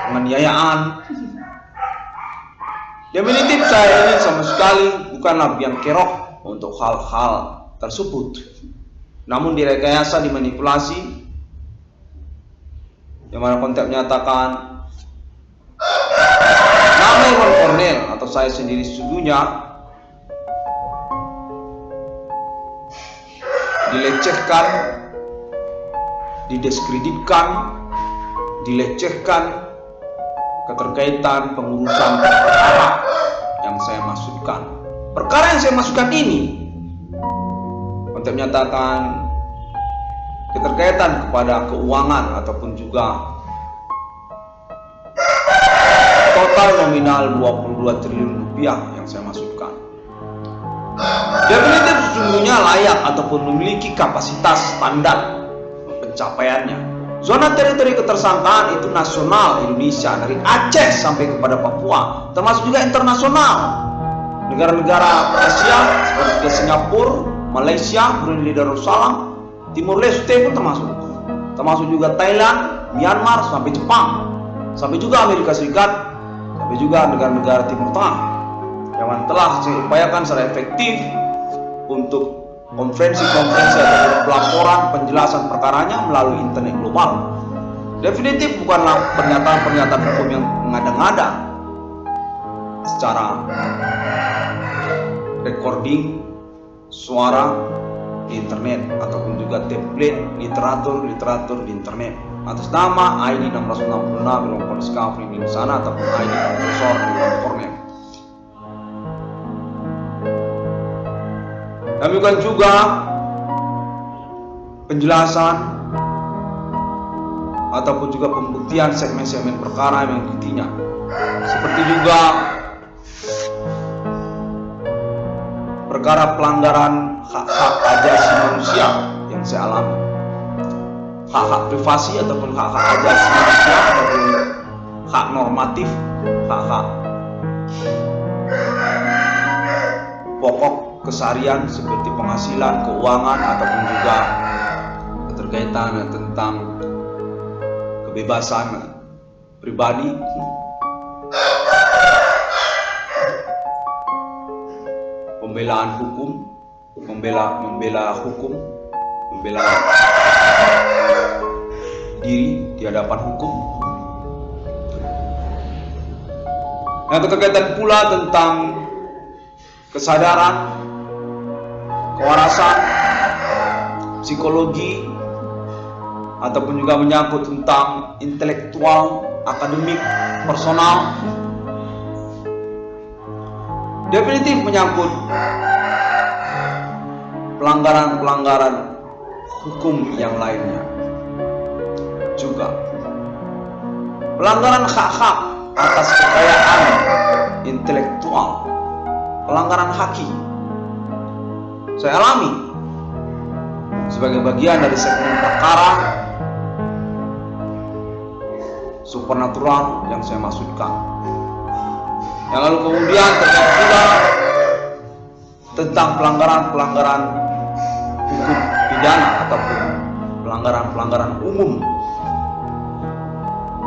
penganiayaan. Definitif saya ini sama sekali bukanlah biang kerok untuk hal-hal tersebut, namun direkayasa, dimanipulasi, yang mana konten menyatakan nama Irwan Cornel atau saya sendiri sesungguhnya dilecehkan, didiskreditkan, dilecehkan keterkaitan pengurusan perkara yang saya maksudkan. Perkara yang saya maksudkan ini untuk menyatakan keterkaitan kepada keuangan ataupun juga total nominal 22 triliun rupiah yang saya maksudkan. Definitif sesungguhnya layak ataupun memiliki kapasitas standar pencapaiannya. Zona teritori ketersangkaan itu nasional Indonesia, dari Aceh sampai kepada Papua, termasuk juga internasional. Negara-negara Asia seperti Singapura, Malaysia, Brunei Darussalam, Timur Leste pun termasuk juga Thailand, Myanmar, sampai Jepang, sampai juga Amerika Serikat, sampai juga negara-negara Timur Tengah, yang telah saya upayakan secara efektif untuk konferensi-konferensi atau pelaporan penjelasan perkaranya melalui internet global. Definitif bukanlah pernyataan-pernyataan hukum yang mengada-ngada secara recording suara di internet ataupun juga template literatur di internet atas nama ID 666 Irwan Discovery di sana ataupun ID Profesor Irwan Cornel. Demikian juga penjelasan ataupun juga pembuktian segmen-segmen perkara yang mengikutinya, seperti juga perkara pelanggaran hak-hak asasi manusia yang saya alami, hak-hak privasi ataupun hak-hak asasi manusia ataupun hak normatif, hak-hak pokok keseharian seperti penghasilan, keuangan, ataupun juga keterkaitan tentang kebebasan pribadi, pembelaan hukum, membela hukum, membela diri di hadapan hukum. Yang keterkaitan pula tentang kesadaran, kewarasan, psikologi, ataupun juga menyangkut tentang intelektual, akademik, personal. Definitif menyangkut pelanggaran-pelanggaran hukum yang lainnya. Juga pelanggaran hak-hak atas kekayaan intelektual, pelanggaran haki saya alami sebagai bagian dari segmen perkara supernatural yang saya maksudkan. Yang lalu kemudian terkait pula tentang pelanggaran-pelanggaran hukum pidana ataupun pelanggaran-pelanggaran umum,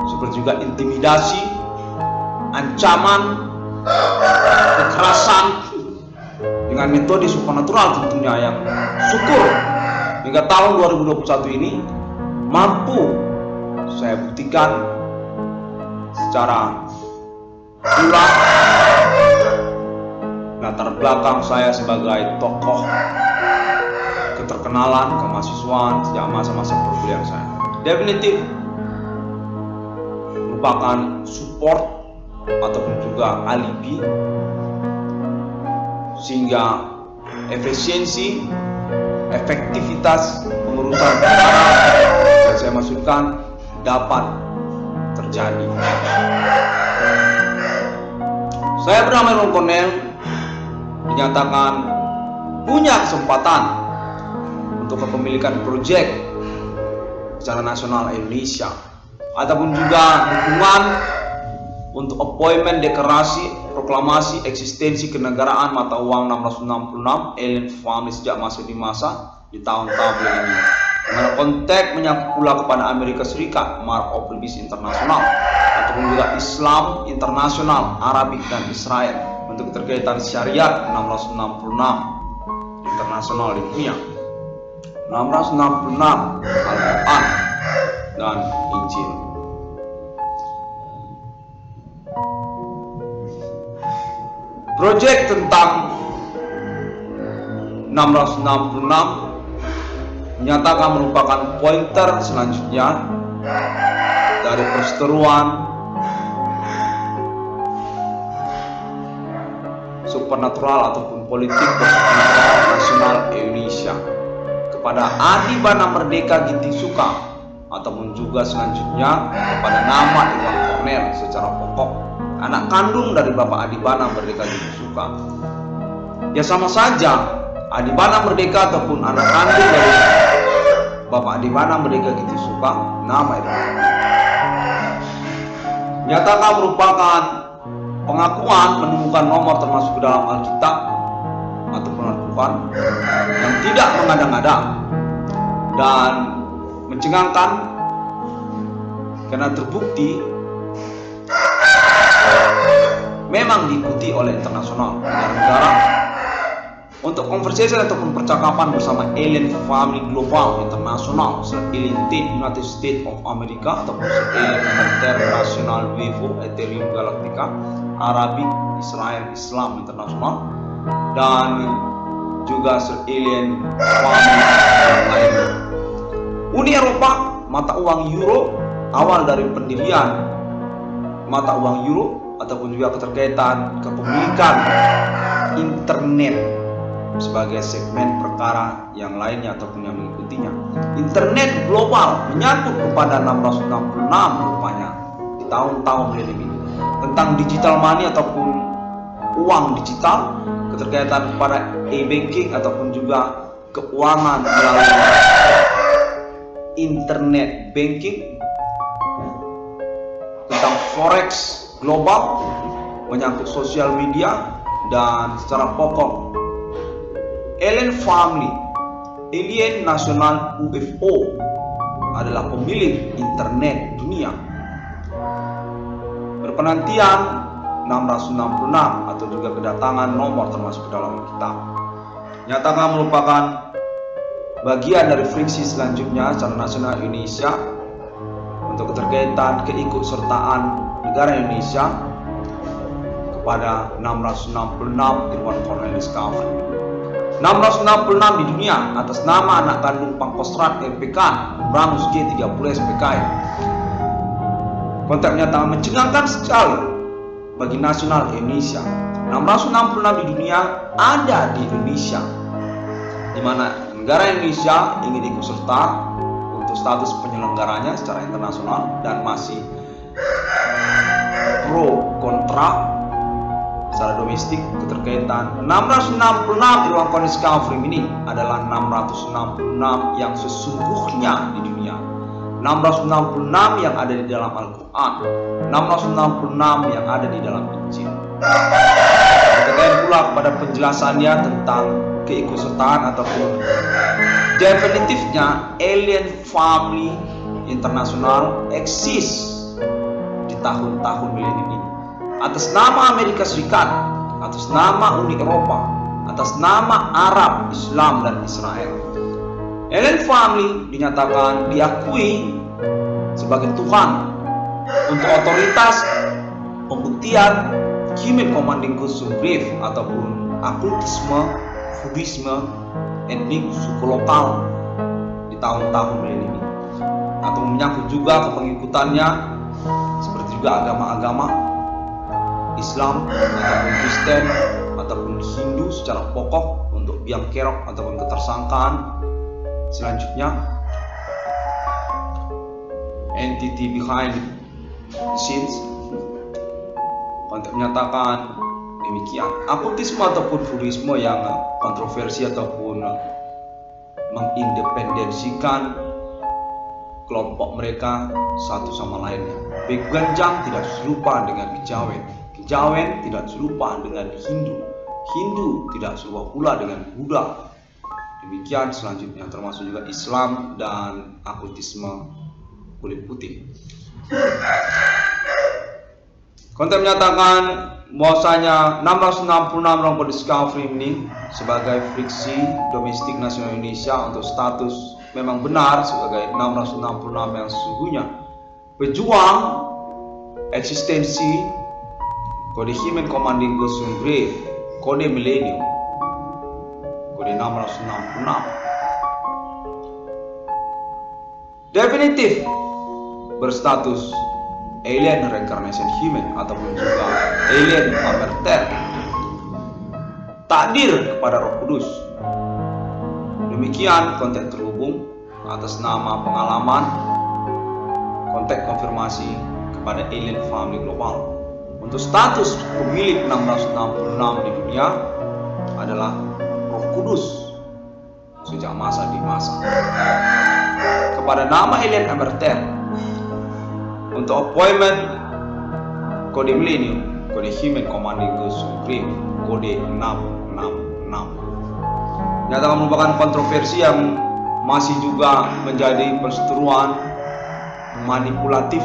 seperti juga intimidasi, ancaman, kekerasan dengan metode supernatural tentunya, yang syukur hingga tahun 2021 ini mampu saya buktikan secara ulang latar belakang saya sebagai tokoh keterkenalan kemahasiswaan sejak masa-masa perkuliahan saya. Definitif merupakan support ataupun juga alibi sehingga efisiensi, efektivitas pengurusan perkara yang saya maksudkan dapat terjadi. Saya bernama Irwan Cornel, dinyatakan punya kesempatan untuk kepemilikan proyek secara nasional Indonesia ataupun juga dukungan untuk appointment deklarasi proklamasi eksistensi kenegaraan mata uang 666 alien family sejak masih di masa di tahun-tahun ini. Dengan konteks menyangkut pula kepada Amerika Serikat, Mark of the Beast Internasional, ataupun juga Islam Internasional, Arabik dan Israel untuk keterkaitan syariat 666 internasional di dunia, 666 Al-Quran dan Injil. Proyek tentang 666 menyatakan merupakan pointer selanjutnya dari perseteruan supernatural ataupun politik supernatural nasional Indonesia kepada Adibana Merdeka Ginting Suka, ataupun juga selanjutnya kepada nama Iwan Cornel secara pokok, anak kandung dari Bapak Adibana Merdeka Ginting Suka. Ya sama saja, Adibana Merdeka ataupun anak kandung dari Bapak Adibana Merdeka Ginting Suka, nama itu nyatakan merupakan pengakuan menemukan nomor termasuk ke dalam Alkitab ataupun Al-Quran yang tidak mengada-ngada dan mencengangkan karena terbukti memang diikuti oleh internasional negara-negara untuk conversation ataupun percakapan bersama alien family global internasional, alien United States of America ataupun alien international UFO Ethereum Galactica, Arabik, Israel, Islam internasional, dan juga alien family yang lainnya. Uni Eropa, mata uang euro, awal dari pendirian mata uang euro ataupun juga keterkaitan kepemilikan internet sebagai segmen perkara yang lainnya ataupun yang mengikutinya. Internet global menyangkut kepada 666 rupanya di tahun-tahun milenium ini tentang digital money ataupun uang digital, keterkaitan kepada e-banking ataupun juga keuangan melalui internet banking, tentang forex global, menyangkut sosial media, dan secara pokok alien family, alien nasional UFO adalah pemilik internet dunia. Berpenantian 666 atau juga kedatangan nomor termasuk ke dalam kitab nyatakan merupakan bagian dari friksi selanjutnya secara nasional Indonesia untuk keterkaitan keikutsertaan negara Indonesia kepada 666 Irwan Cornel Discovery. 666 di dunia atas nama anak kandung Pangkostrat LPK Branus G30 SPKI. Konteks menyatakan mencengangkan sekali bagi nasional Indonesia. 666 di dunia ada di Indonesia, di mana negara Indonesia ingin ikut serta untuk status penyelenggaranya secara internasional dan masih pro kontra secara domestik keterkaitan 666 Irwan Cornel Discovery ini adalah 666 yang sesungguhnya di dunia, 666 yang ada di dalam Al-Quran, 666 yang ada di dalam Injil. Terkait pula kepada penjelasannya tentang keikutsertaan ataupun definitifnya alien family internasional eksis di tahun-tahun milenium ini atas nama Amerika Serikat, atas nama Uni Eropa, atas nama Arab, Islam, dan Israel. Alien family dinyatakan diakui sebagai Tuhan untuk otoritas pembuktian Human Commanding Custom Brief ataupun okultisme, Buddhisme, etnik suku lokal di tahun-tahun milenium ini, atau menyangkut juga kepengikutannya seperti juga agama-agama Islam ataupun Kristen ataupun Hindu secara pokok untuk biang kerok ataupun ketersangkaan. Selanjutnya entity behind the scenes untuk menyatakan demikian. Okultisme ataupun Buddhisme yang kontroversi ataupun mengindependensikan kelompok mereka satu sama lainnya. Beganjang tidak serupa dengan kejawen. Kejawen tidak serupa dengan Hindu. Hindu tidak serupa pula dengan Buddha. Demikian selanjutnya, termasuk juga Islam dan okultisme kulit putih. Konten menyatakan bahwasanya 666 Rompot Discovery ini sebagai friksi domestik nasional Indonesia untuk status memang benar sebagai 666 yang sesungguhnya pejuang eksistensi kode Human Commanding Ghost Grave, kode milenium, kode 666 definitif berstatus alien reincarnation human ataupun juga alien amerter, takdir kepada Roh Kudus. Demikian konten terhubung atas nama pengalaman konten konfirmasi kepada alien family global. Untuk status pemilik 666 di dunia adalah Roh Kudus sejak masa di masa. Kepada nama alien amerter untuk appointment kode milenium, kode Human Commanding Ghost Grave, kode 666. Nyata merupakan kontroversi yang masih juga menjadi perseteruan manipulatif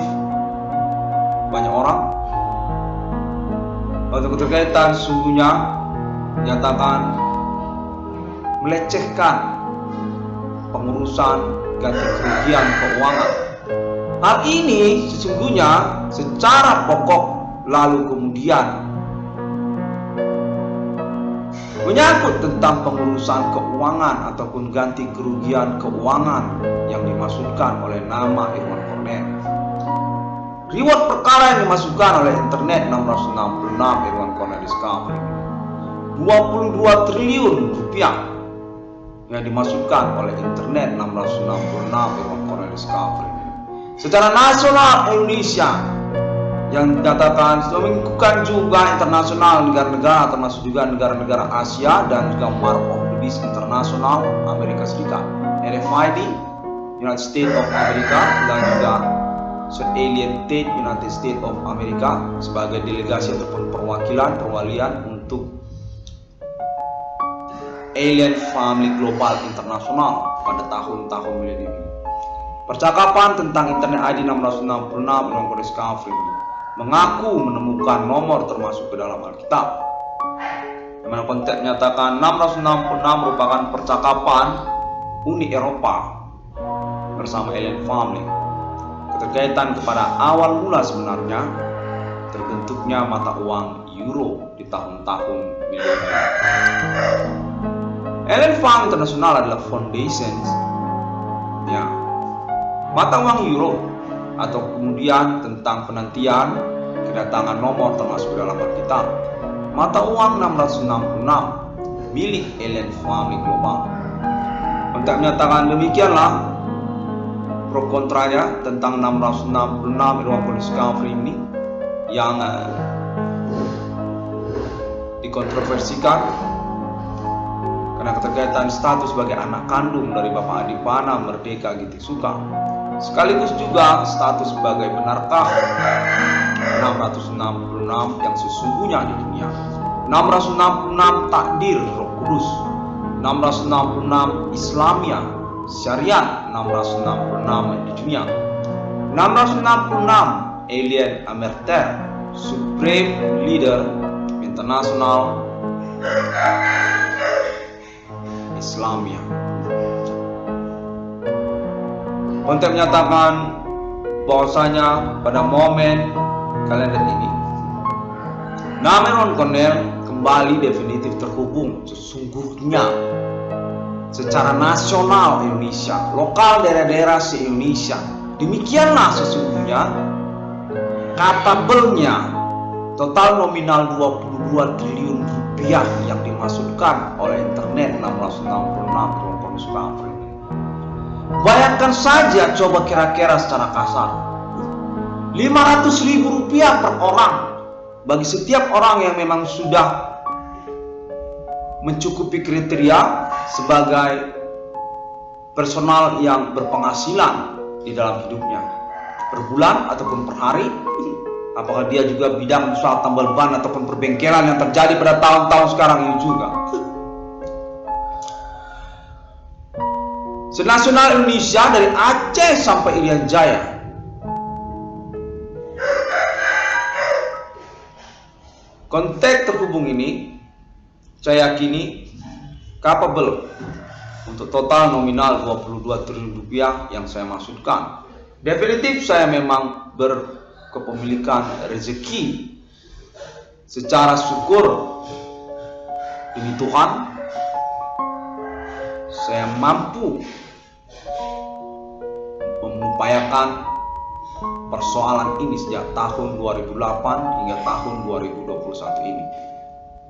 banyak orang. Untuk keterkaitan sesungguhnya nyatakan melecehkan pengurusan ganti kerugian keuangan. Hal ini sesungguhnya secara pokok lalu kemudian menyangkut tentang pengurusan keuangan ataupun ganti kerugian keuangan yang dimaksudkan oleh nama Irwan Cornell. Reward perkara yang dimasukkan oleh internet 666 Irwan Cornell Discovery 22 triliun rupiah yang dimasukkan oleh internet 666 Irwan Cornell Discovery. Secara nasional Indonesia yang dikatakan mengikuti juga internasional negara-negara termasuk juga negara-negara Asia dan juga Mark of the Beast internasional Amerika Serikat, RFID United States of America dan juga Alien State United States of America sebagai delegasi ataupun perwalian untuk Alien Family Global Internasional pada tahun-tahun milenium. Percakapan tentang internet ID 666 Irwan Cornell Discovery mengaku menemukan nomor termasuk ke dalam Alkitab. Di mana konteks menyatakan 666 merupakan percakapan Uni Eropa bersama Alien Family. Keterkaitan kepada awal mula sebenarnya terbentuknya mata uang Euro di tahun-tahun milenium. Alien Family Internasional adalah foundations ya mata uang Euro atau kemudian tentang penantian kedatangan nomor termasuk dalam Alkitab. Mata uang 666 milik Alien Family Global. Untuk menyatakan demikianlah pro kontranya tentang 666 Irwan Cornell Discovery ini yang dikontroversikan karena keterkaitan status sebagai anak kandung dari Bapak Adipana Merdeka Giting Suka, sekaligus juga status sebagai benarkah 666 yang sesungguhnya di dunia. 666 takdir Roh Kudus, 666 Islamia syariat, 666 di dunia. 666 alien amerter supreme leader internasional Islamia. Konten menyatakan bahwasanya pada momen kalender ini nama Irwan Cornell kembali definitif terhubung sesungguhnya secara nasional Indonesia, lokal daerah-daerah se-Indonesia. Demikianlah sesungguhnya kapabelnya total nominal 22 triliun rupiah yang dimasukkan oleh internet 666 Irwan Cornell Discovery. Bayangkan saja coba kira-kira secara kasar 500.000 rupiah per orang bagi setiap orang yang memang sudah mencukupi kriteria sebagai personal yang berpenghasilan di dalam hidupnya. per bulan ataupun per hari? Apakah dia juga bidang usaha tambal ban ataupun perbengkelan yang terjadi pada tahun-tahun sekarang ini juga? Senasional Indonesia dari Aceh sampai Irian Jaya. Kontak terhubung ini saya yakini capable untuk total nominal 22 triliun rupiah yang saya maksudkan. Definitif saya memang berkepemilikan rezeki. Secara syukur demi Tuhan, saya mampu mengupayakan persoalan ini sejak tahun 2008 hingga tahun 2021 ini.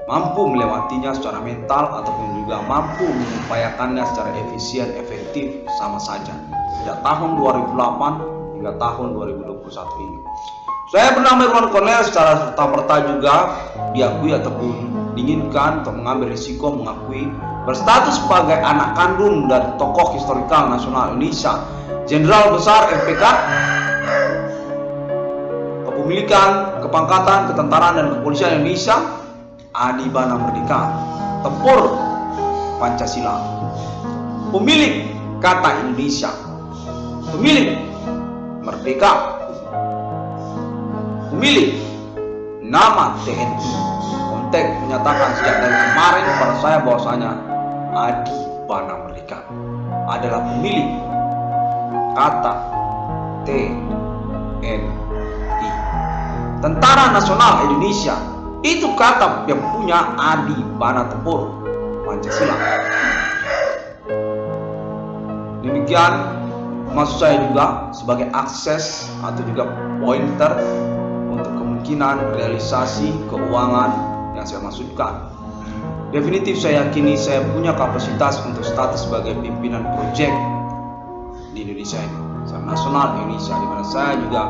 Mampu melewatinya secara mental ataupun juga mampu mengupayakannya secara efisien, efektif, sama saja. Sejak tahun 2008 hingga tahun 2021 ini. Saya bernama Irwan Cornel secara serta-merta juga diakui ataupun diinginkan untuk mengambil risiko mengakui berstatus sebagai anak kandung dari tokoh historikal nasional Indonesia, Jenderal Besar RPK, kepemilikan, kepangkatan, ketentaraan dan kepolisian Indonesia, Adibana Merdeka, tempur Pancasila, pemilik kata Indonesia, pemilik merdeka, pemilik nama TNI. Kontek menyatakan sejak dari kemarin kepada saya bahwasanya Adibana Merdeka adalah pemilik kata TNI, Tentara Nasional Indonesia. Itu kata yang punya Adibana Tempur Pancasila. Demikian maksud saya juga sebagai akses atau juga pointer untuk kemungkinan realisasi keuangan yang saya maksudkan. Definitif saya yakini saya punya kapasitas untuk status sebagai pimpinan proyek di Indonesia ini, secara nasional Indonesia, di mana saya juga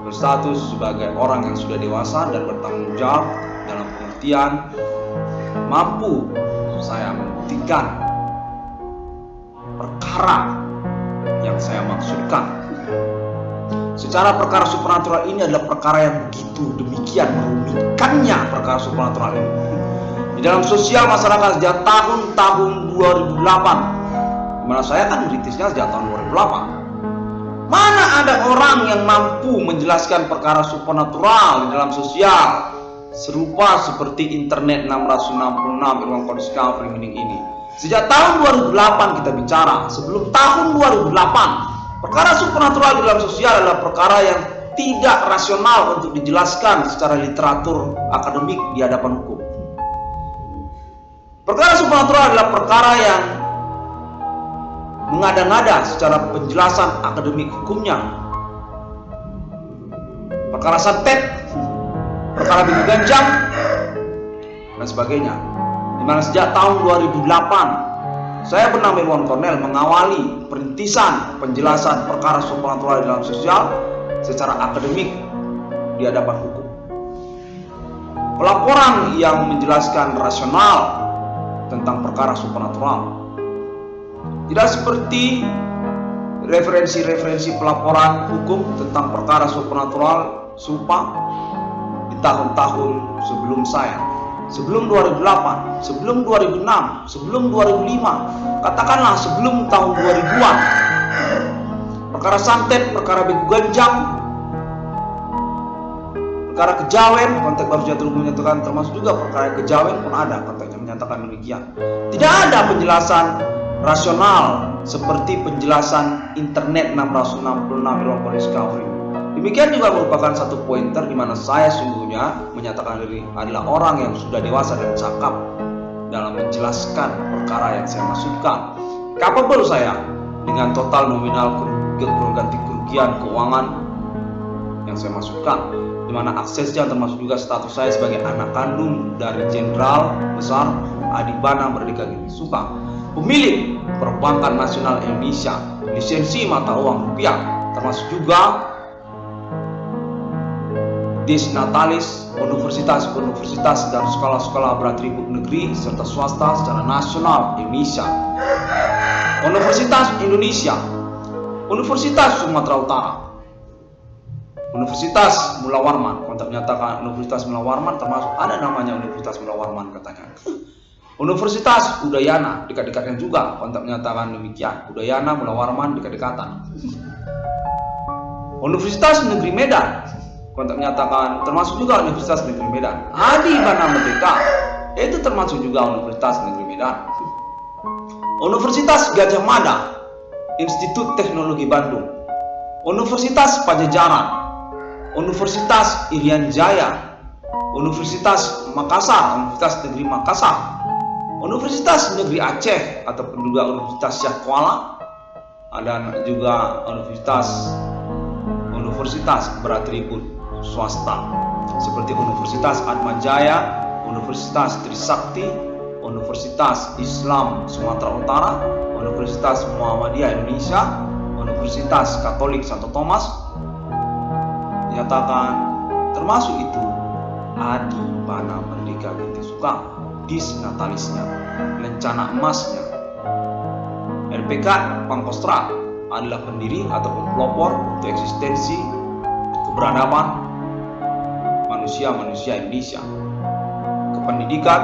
berstatus sebagai orang yang sudah dewasa dan bertanggung jawab dalam pengertian mampu saya membuktikan perkara yang saya maksudkan. Secara perkara supranatural ini adalah perkara yang begitu demikian merumitkannya perkara supranatural ini. Di dalam sosial masyarakat sejak tahun 2008, dimana saya kan merintisnya sejak tahun 2008. Mana ada orang yang mampu menjelaskan perkara supernatural di dalam sosial serupa seperti internet 666 Irwan Cornel Discovery Meaning ini. Sejak tahun 2008 kita bicara, sebelum tahun 2008, perkara supernatural di dalam sosial adalah perkara yang tidak rasional untuk dijelaskan secara literatur akademik di hadapan hukum. Perkara supernatural adalah perkara yang mengada-ngada secara penjelasan akademik hukumnya. Perkara santet, perkara bigu ganjang, dan sebagainya. Dimana sejak tahun 2008 saya bernama Irwan Cornel mengawali perintisan penjelasan perkara supernatural dalam sosial secara akademik di hadapan hukum. Pelaporan yang menjelaskan rasional tentang perkara supernatural tidak seperti referensi-referensi pelaporan hukum tentang perkara supernatural serupa di tahun-tahun sebelum saya. Sebelum 2008, sebelum 2006, sebelum 2005, katakanlah sebelum tahun 2000-an. Perkara santet, perkara begu ganjang, perkara kejawen, konteks baru jatuh menyatakan termasuk juga perkara kejawen pun ada konteksnya menyatakan demikian. Tidak ada penjelasan rasional seperti penjelasan internet 666 Irwan Cornel Discovery. Demikian juga merupakan satu pointer di mana saya sungguhnya menyatakan diri adalah orang yang sudah dewasa dan cakap dalam menjelaskan perkara yang saya maksudkan. Capable saya dengan total nominal ganti kerugian keuangan yang saya maksudkan, di mana aksesnya termasuk juga status saya sebagai anak kandung dari Jenderal Besar Adibana Merdeka Suka, pemilik Perbankan Nasional Indonesia, lisensi mata uang rupiah, termasuk juga Desnatalis, universitas dan sekolah-sekolah beratribut negeri serta swasta secara nasional Indonesia. Universitas Indonesia, Universitas Sumatera Utara, Universitas Mula Warman, kontak menyatakan Universitas Mula Warman termasuk ada namanya Universitas Mula Warman katanya. Universitas Udayana, dekat-dekatnya juga, kontak menyatakan demikian. Udayana, Mula Warman, dekat-dekatan. Universitas Negeri Medan, kontak menyatakan termasuk juga Universitas Negeri Medan. Adi Bana Merdeka, itu termasuk juga Universitas Negeri Medan. Universitas Gajah Mada, Institut Teknologi Bandung. Universitas Pajajaran, Universitas Irian Jaya, Universitas Makassar, Universitas Negeri Makassar, Universitas Negeri Aceh ataupun juga Universitas Syah Kuala, dan juga universitas beratribut swasta seperti Universitas Atmajaya, Universitas Trisakti, Universitas Islam Sumatera Utara, Universitas Muhammadiyah Indonesia, Universitas Katolik Santo Thomas. Dinyatakan termasuk itu Adi Bana Merdeka Binti Suka, disnatalisnya, lencana emasnya. RPK Pangkostrat adalah pendiri ataupun pelopor untuk eksistensi keberadaban manusia-manusia Indonesia, kependidikan,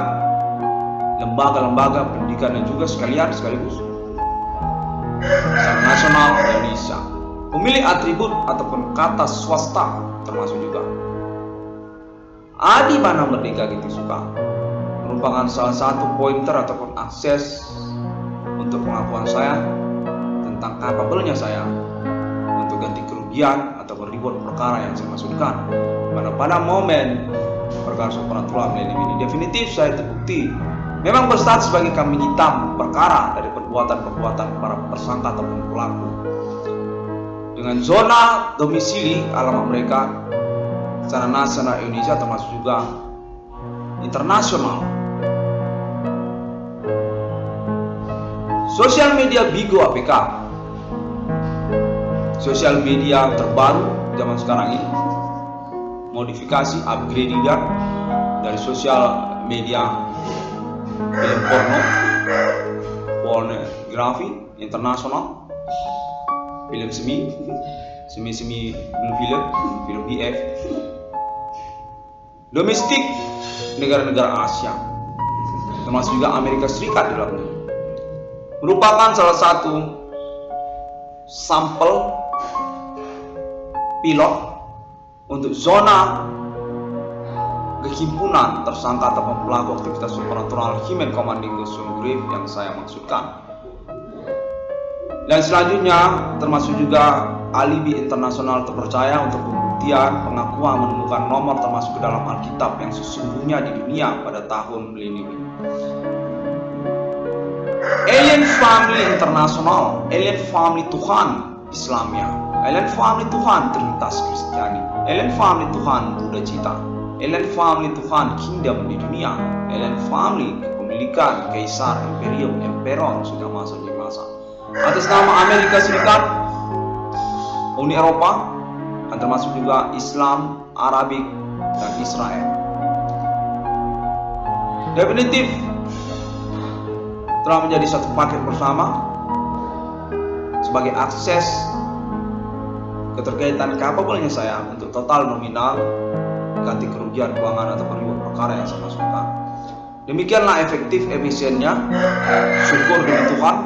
lembaga-lembaga pendidikan dan juga sekaligus nasional Indonesia. Pemilik atribut ataupun kata swasta termasuk juga. Adi Bana Merdeka Binti Suka merupakan salah satu pointer ataupun akses untuk pengakuan saya tentang kapabelnya saya untuk ganti kerugian atau ribut perkara yang saya maksudkan. Pada momen perkara supranatural milenium ini definitif saya terbukti memang berstatus sebagai kambing hitam perkara dari perbuatan-perbuatan para tersangka ataupun pelaku dengan zona domisili alamat mereka secara nasional Indonesia termasuk juga internasional. Sosial media Bigo APK, sosial media terbaru zaman sekarang ini, modifikasi, upgrading dari sosial media film pornografi internasional, film semi film BF, domestik negara-negara Asia, termasuk juga Amerika Serikat di dalamnya, merupakan salah satu sampel pilot untuk zona kehimpunan tersangka ataupun pelaku aktivitas supernatural Human Commanding Ghost Grave yang saya maksudkan. Dan selanjutnya termasuk juga alibi internasional terpercaya untuk pembuktian pengakuan menemukan nomor termasuk ke dalam Alkitab yang sesungguhnya di dunia pada tahun milenium ini. Alien Family Internasional, Alien Family Tuhan Islamia, Alien Family Tuhan Trinitas Kristiani, Alien Family Tuhan Buddha Cita, Alien Family Tuhan Kingdom di dunia, Alien Family kepemilikan Kaisar Imperium Emperor sudah masa di masa atas nama Amerika Serikat, Uni Eropa, dan termasuk juga Islam, Arabik, dan Israel. Definitif telah menjadi satu paket bersama sebagai akses keterkaitan kapabelnya saya untuk total nominal ganti kerugian keuangan atau ribut perkara yang saya masukkan. Demikianlah efektif efisiennya. Syukur dengan Tuhan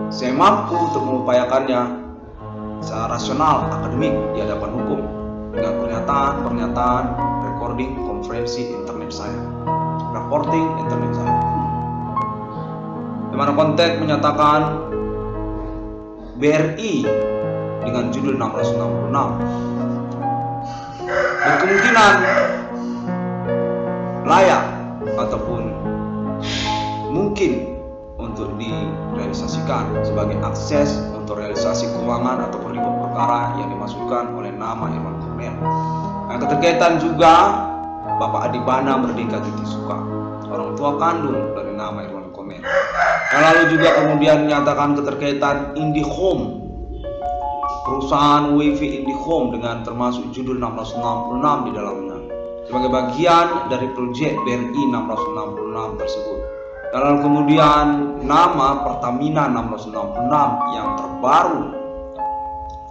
saya mampu untuk mengupayakannya secara rasional akademik di hadapan hukum dengan pernyataan, recording, konferensi internet saya, reporting internet saya, di mana konteks menyatakan BRI dengan judul 666 berkemungkinan layak ataupun mungkin untuk direalisasikan sebagai akses untuk realisasi keuangan atau ribut perkara yang dimasukkan oleh nama Irwan Kornel. Yang keterkaitan juga Bapak Adi Bana Merdeka Binti Suka, orang tua kandung dari nama Irwan Kornel. Dan lalu juga kemudian menyatakan keterkaitan IndiHome, perusahaan WiFi IndiHome dengan termasuk judul 666 di dalamnya sebagai bagian dari proyek BRI 666 tersebut. Dan lalu kemudian nama Pertamina 666 yang terbaru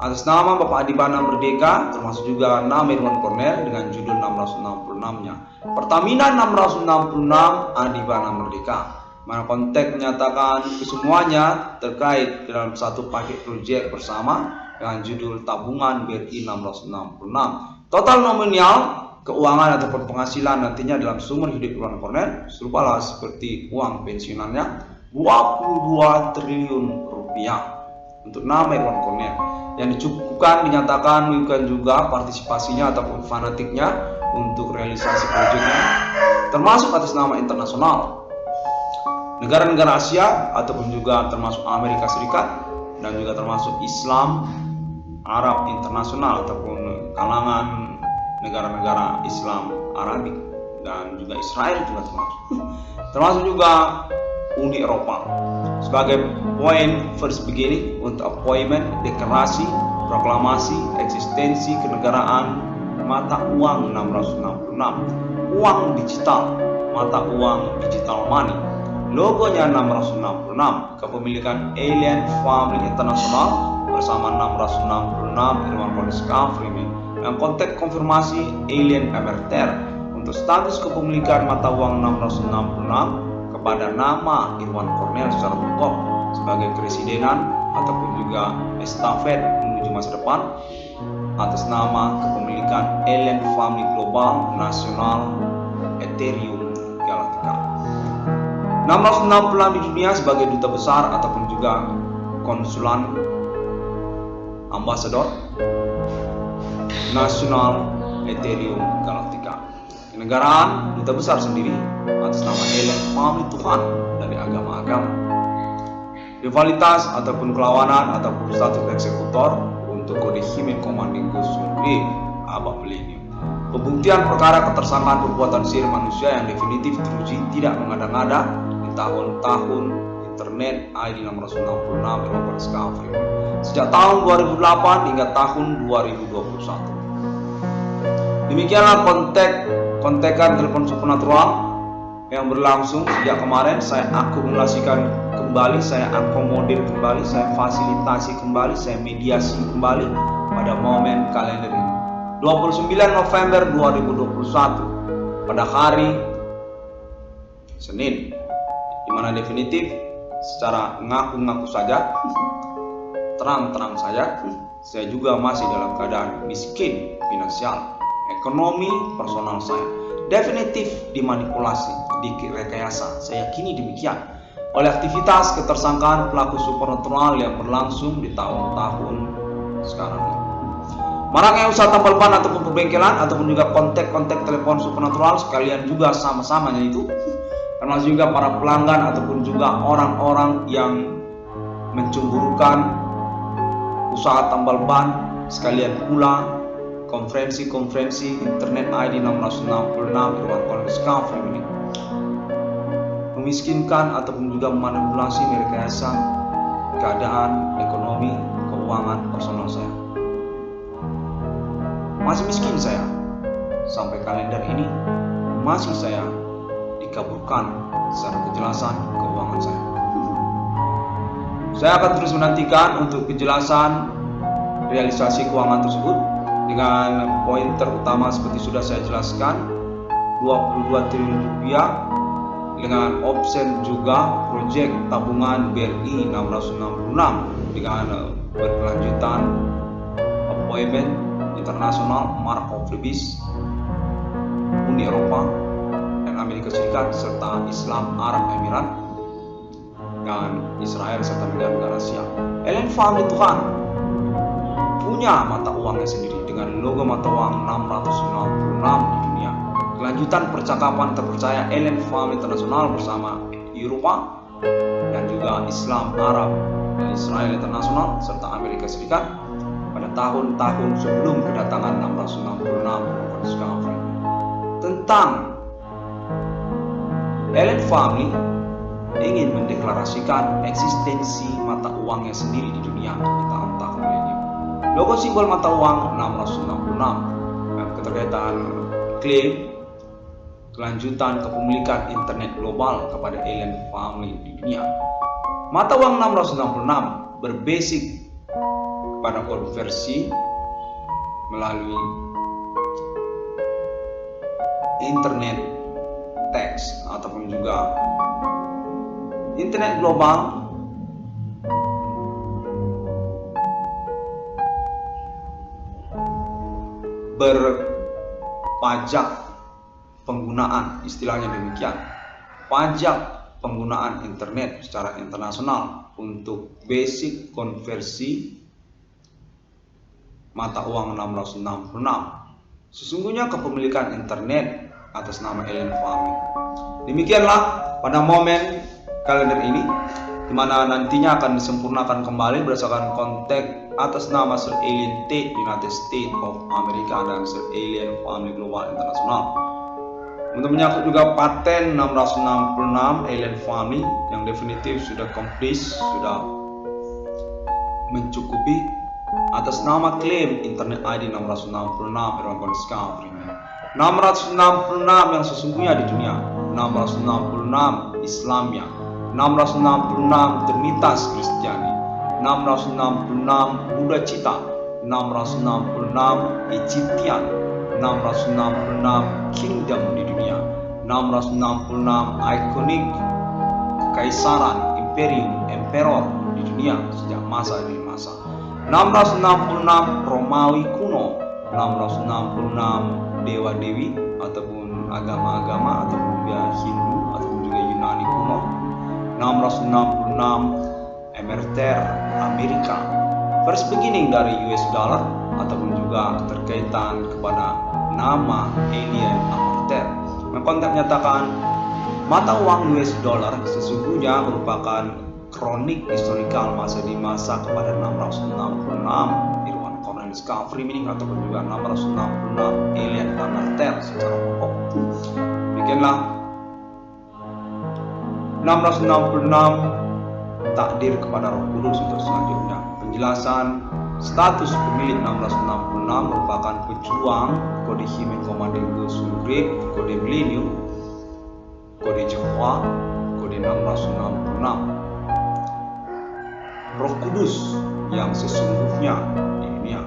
Atas nama Bapak Adibana Merdeka, termasuk juga nama Irwan Cornel dengan judul 666-nya. Pertamina 666 Adibana Merdeka. Mana konteks menyatakan kesemuanya terkait dalam satu paket proyek bersama dengan judul tabungan BRI 666. Total nominal keuangan ataupun penghasilan nantinya dalam sumber hidup Irwan Cornel serupalah seperti uang pensiunannya 22 triliun rupiah untuk nama Irwan Cornel yang dicukupkan dinyatakan bukan juga partisipasinya ataupun fanatiknya untuk realisasi proyeknya, termasuk atas nama internasional negara-negara Asia ataupun juga termasuk Amerika Serikat dan juga termasuk Islam Arab internasional ataupun kalangan negara-negara Islam Arabik dan juga Israel juga termasuk juga Uni Eropa sebagai poin first beginning untuk appointment deklarasi proklamasi eksistensi kenegaraan mata uang 666 uang digital mata uang digital money. Logonya 666, kepemilikan Alien Family International bersama 666 Irwan Cornel Company. Yang konteks konfirmasi Alien Emerter untuk status kepemilikan mata uang 666 kepada nama Irwan Cornel secara utuh sebagai presidenan ataupun juga estafet menuju masa depan atas nama kepemilikan Alien Family Global Nasional Ethereum Galactica. 666 di dunia sebagai duta besar ataupun juga konsulan ambasador nasional Ethereum Galactica. Kenegaraan duta besar sendiri atas nama Alien Family Tuhan dari agama-agama. Rivalitas ataupun perlawanan ataupun status eksekutor untuk kode Himen Commanding Ghost abad milenium. Pembuktian perkara ketersangkaan perbuatan sihir manusia yang definitif teruji tidak mengada-ngada di tahun-tahun internet ID 666 Irwan Cornel sejak tahun 2008 hingga tahun 2021. Demikianlah kontekan telepon supernatural yang berlangsung sejak kemarin. Saya akumulasikan kembali, saya akomodir kembali, saya fasilitasi kembali, saya mediasi kembali pada momen kalender ini 29 November 2021 pada hari Senin, di mana definitif secara ngaku-ngaku saja, terang-terang saja, saya juga masih dalam keadaan miskin finansial, ekonomi personal saya definitif dimanipulasi, direkayasa. Saya yakini demikian oleh aktivitas ketersangkaan pelaku supernatural yang berlangsung di tahun-tahun sekarang ini. Maraknya usaha tambal ban ataupun pembengkelan ataupun juga kontak telepon supernatural sekalian juga sama-samanya itu, termasuk juga para pelanggan ataupun juga orang-orang yang mencemburukan usaha tambal ban, sekalian pula konferensi internet ID 666 Irwan Cornel Company memiskinkan ataupun juga memanipulasi merekayasa keadaan ekonomi keuangan personal saya. Masih miskin saya sampai kalender ini masih saya dikaburkan secara kejelasan keuangan saya. Saya akan terus menantikan untuk kejelasan realisasi keuangan tersebut dengan poin terutama seperti sudah saya jelaskan 22 triliun rupiah dengan option juga proyek tabungan BRI 666 dengan berkelanjutan appointment internasional Mark of the Beast, Uni Eropa dan Amerika Serikat serta Islam Arab Emirat dan Israel serta negara-negara Asia. Alien Family Tuhan punya mata uangnya sendiri dengan logo mata uang 666 di dunia. Kelanjutan percakapan terpercaya Alien Family Internasional bersama Eropa dan juga Islam Arab dan Israel Internasional serta Amerika Serikat pada tahun-tahun sebelum kedatangan 666 tentang Alien Family ingin mendeklarasikan eksistensi mata uangnya sendiri di dunia di tahun-tahun ini. Logo simbol mata uang 666 dan keterkaitan klaim kelanjutan kepemilikan internet global kepada Alien Family di dunia. Mata uang 666 berbasic pada konversi melalui internet teks ataupun juga internet global berpajak penggunaan, istilahnya demikian, pajak penggunaan internet secara internasional untuk basic konversi mata uang 666. Sesungguhnya kepemilikan internet atas nama alien farming. Demikianlah pada momen kalender ini, di mana nantinya akan disempurnakan kembali berdasarkan konteks atas nama Sir Alien Tate United States of America dan Sir Alien Family Global International. Untuk menyangkut juga paten 666 Alien Family yang definitif sudah komplit, sudah mencukupi atas nama klaim internet ID 666 Irwan Discovery. 666 yang sesungguhnya di dunia, 666 Islamia, 666 Trinitas Kristiani, 666 Buddha Cita, 666 Egyptian, 666 Kingdom di dunia, 666 ikonik kekaisaran, imperium, emperor di dunia sejak masa demi masa, 666 Romawi kuno, 666 dewa-dewi ataupun agama-agama ataupun juga Hindu ataupun juga Yunani kuno, 666 emerter Amerika, first beginning dari US dollar ataupun juga terkaitan kepada nama alien emerter. Konteks menyatakan mata uang US dollar sesungguhnya merupakan kronik historikal masa di masa kepada 666 Irwan Cornelius Discovery meaning ataupun juga 666 alien emerter secara pokok. Demikianlah 666 takdir kepada Roh Kudus untuk selanjutnya. Penjelasan status pemilik 666 merupakan pejuang kode Himen Komando Sulgrave, kode Millennium, kode Jehovah, kode 666. Roh Kudus yang sesungguhnya di dunia.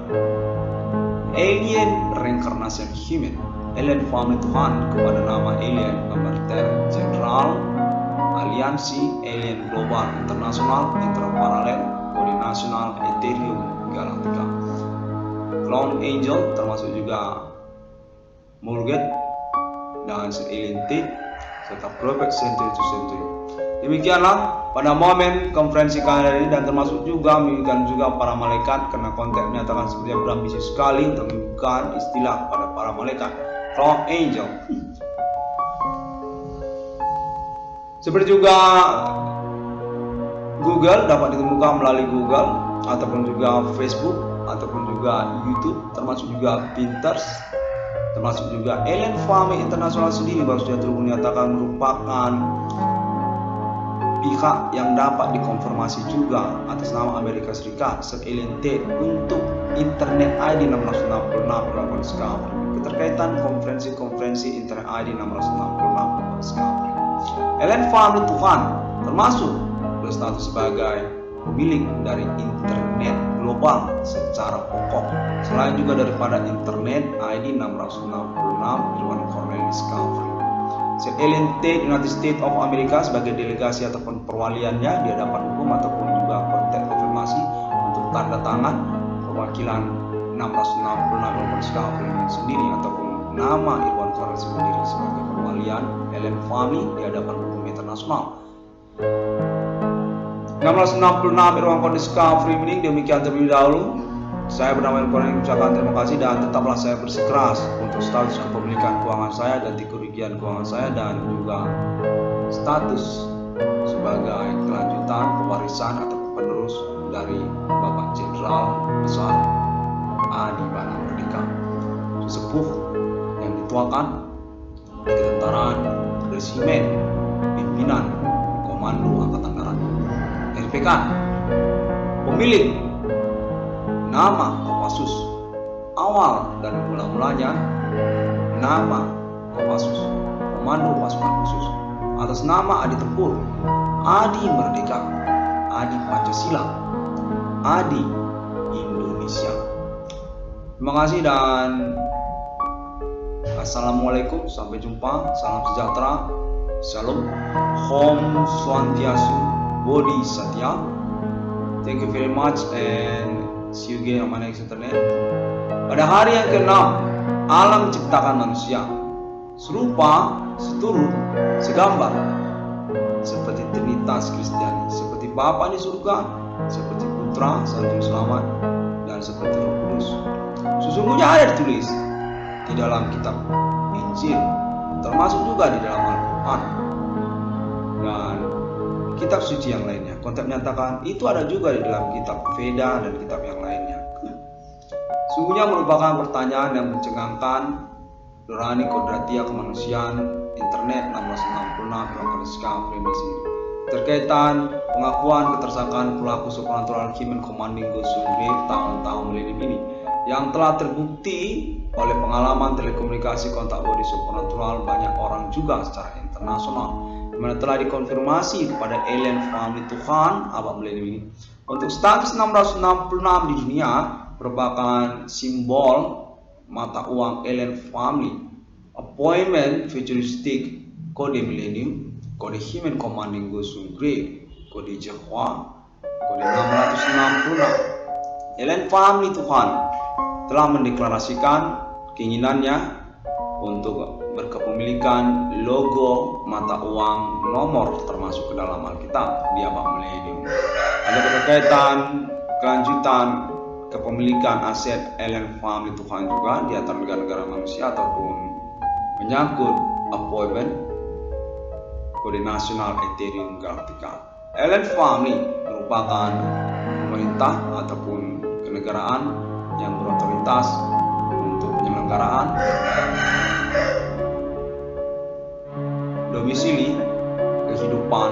Alien reincarnation human, alien family Tuhan kepada nama alien emerter general aliansi alien global internasional interparalel kode nasional Ethereum Galactica. Clone Angel termasuk juga Mulget dan alien T serta Prophet Century to Century. Demikianlah pada momen konferensi kali ini dan termasuk juga menunjukkan juga para malaikat karena konteks menyatakan seperti yang berambisi sekali untuk menunjukkan istilah pada para malaikat Clone Angel. Seperti juga Google dapat ditemukan melalui Google ataupun juga Facebook ataupun juga YouTube, termasuk juga Pinterest, termasuk juga Alien Family Internasional sendiri baru saja menyatakan merupakan pihak yang dapat dikonfirmasi juga atas nama Amerika Serikat Sir Alien Tate untuk internet ID 666 Irwan Discovery. Keterkaitan konferensi internet ID 666 Discovery. Alien Family Tuhan termasuk berstatus sebagai pemilik dari internet global secara pokok. Selain juga daripada internet ID 666 Irwan Cornelius Discovery. Sir Alien Tate United States of America sebagai delegasi ataupun perwaliannya di hadapan hukum ataupun juga konteks konfirmasi untuk tanda tangan perwakilan 666 Irwan Discovery sendiri ataupun nama Irwan Cornelius sendiri sebagai perwalian Alien Family di hadapan hukum internasional. 666 Irwan Cornelius Discovery meaning demikian terlebih dahulu. Saya bernama Irwan Cornelius mengucapkan terima kasih dan tetaplah saya bersikeras untuk status kepemilikan keuangan saya, ganti kerugian keuangan saya dan juga status sebagai kelanjutan pewarisan atau penerus dari Bapak Jenderal Besar Adi Bana Merdeka, sesepuh yang dituakan di ketentaraan resimen pimpinan Komando Angkatan Darat RPK, pemilik nama Kopassus awal dan mula-mulanya nama Kopassus Komando Pasukan Khusus atas nama Adi Tempur, Adi Merdeka, Adi Pancasila, Adi Indonesia. Indonesia. Terima kasih dan assalamualaikum, sampai jumpa, salam sejahtera, shalom, Om Swastiastu, Bodhi Satya. Thank you very much and see you again on my next internet. Pada hari yang ke-6, alam ciptakan manusia serupa, seturut, segambar seperti Trinitas Kristiani, seperti Bapa di surga, seperti Putra Sang Juru Selamat, dan seperti Roh Kudus. Sesungguhnya ada ditulis di dalam kitab Injil, termasuk juga di dalam Al-Quran dan kitab suci yang lainnya. Konteks menyatakan itu ada juga di dalam kitab Veda dan kitab yang lainnya. Sungguhnya merupakan pertanyaan yang mencengangkan nurani kodratia kemanusiaan internet 1666 Prakariska Premisi terkaitan pengakuan ketersangkaan pelaku supernatural Human Commanding Ghost Grave tahun-tahun milenium ini yang telah terbukti oleh pengalaman telekomunikasi kontak body supernatural banyak orang juga secara internasional, di mana telah dikonfirmasi kepada alien family Tuhan abad milenium ini. Untuk status 666 di dunia merupakan simbol mata uang alien family, appointment futuristik, kode milenium, kode Human Commanding Ghost Grave, kode Jehovah, kode 666. Alien family Tuhan telah mendeklarasikan keinginannya untuk berkepemilikan logo mata uang nomor termasuk ke dalam Alkitab di abad milenium. Ada keterkaitan kelanjutan kepemilikan aset alien family Tuhan juga di antara negara-negara manusia ataupun menyangkut appointment kode nasional Ethereum Galactica. Alien family merupakan pemerintah ataupun kenegaraan yang berotoritas untuk penyelenggaraan domisili kehidupan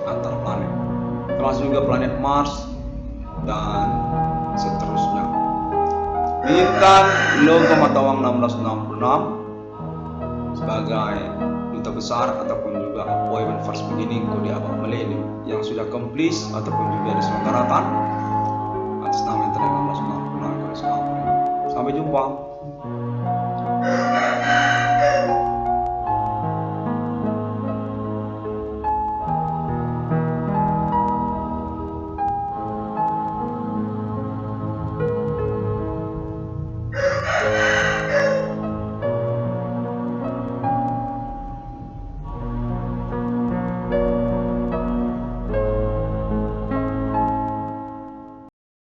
antar planet, termasuk juga planet Mars dan seterusnya. Menginginkan logo mata uang 1666 sebagai duta besar ataupun juga appointment first beginning kode abad milenium yang sudah komplit ataupun juga diselenggarakan atas nama internet 1666. Sampai jumpa.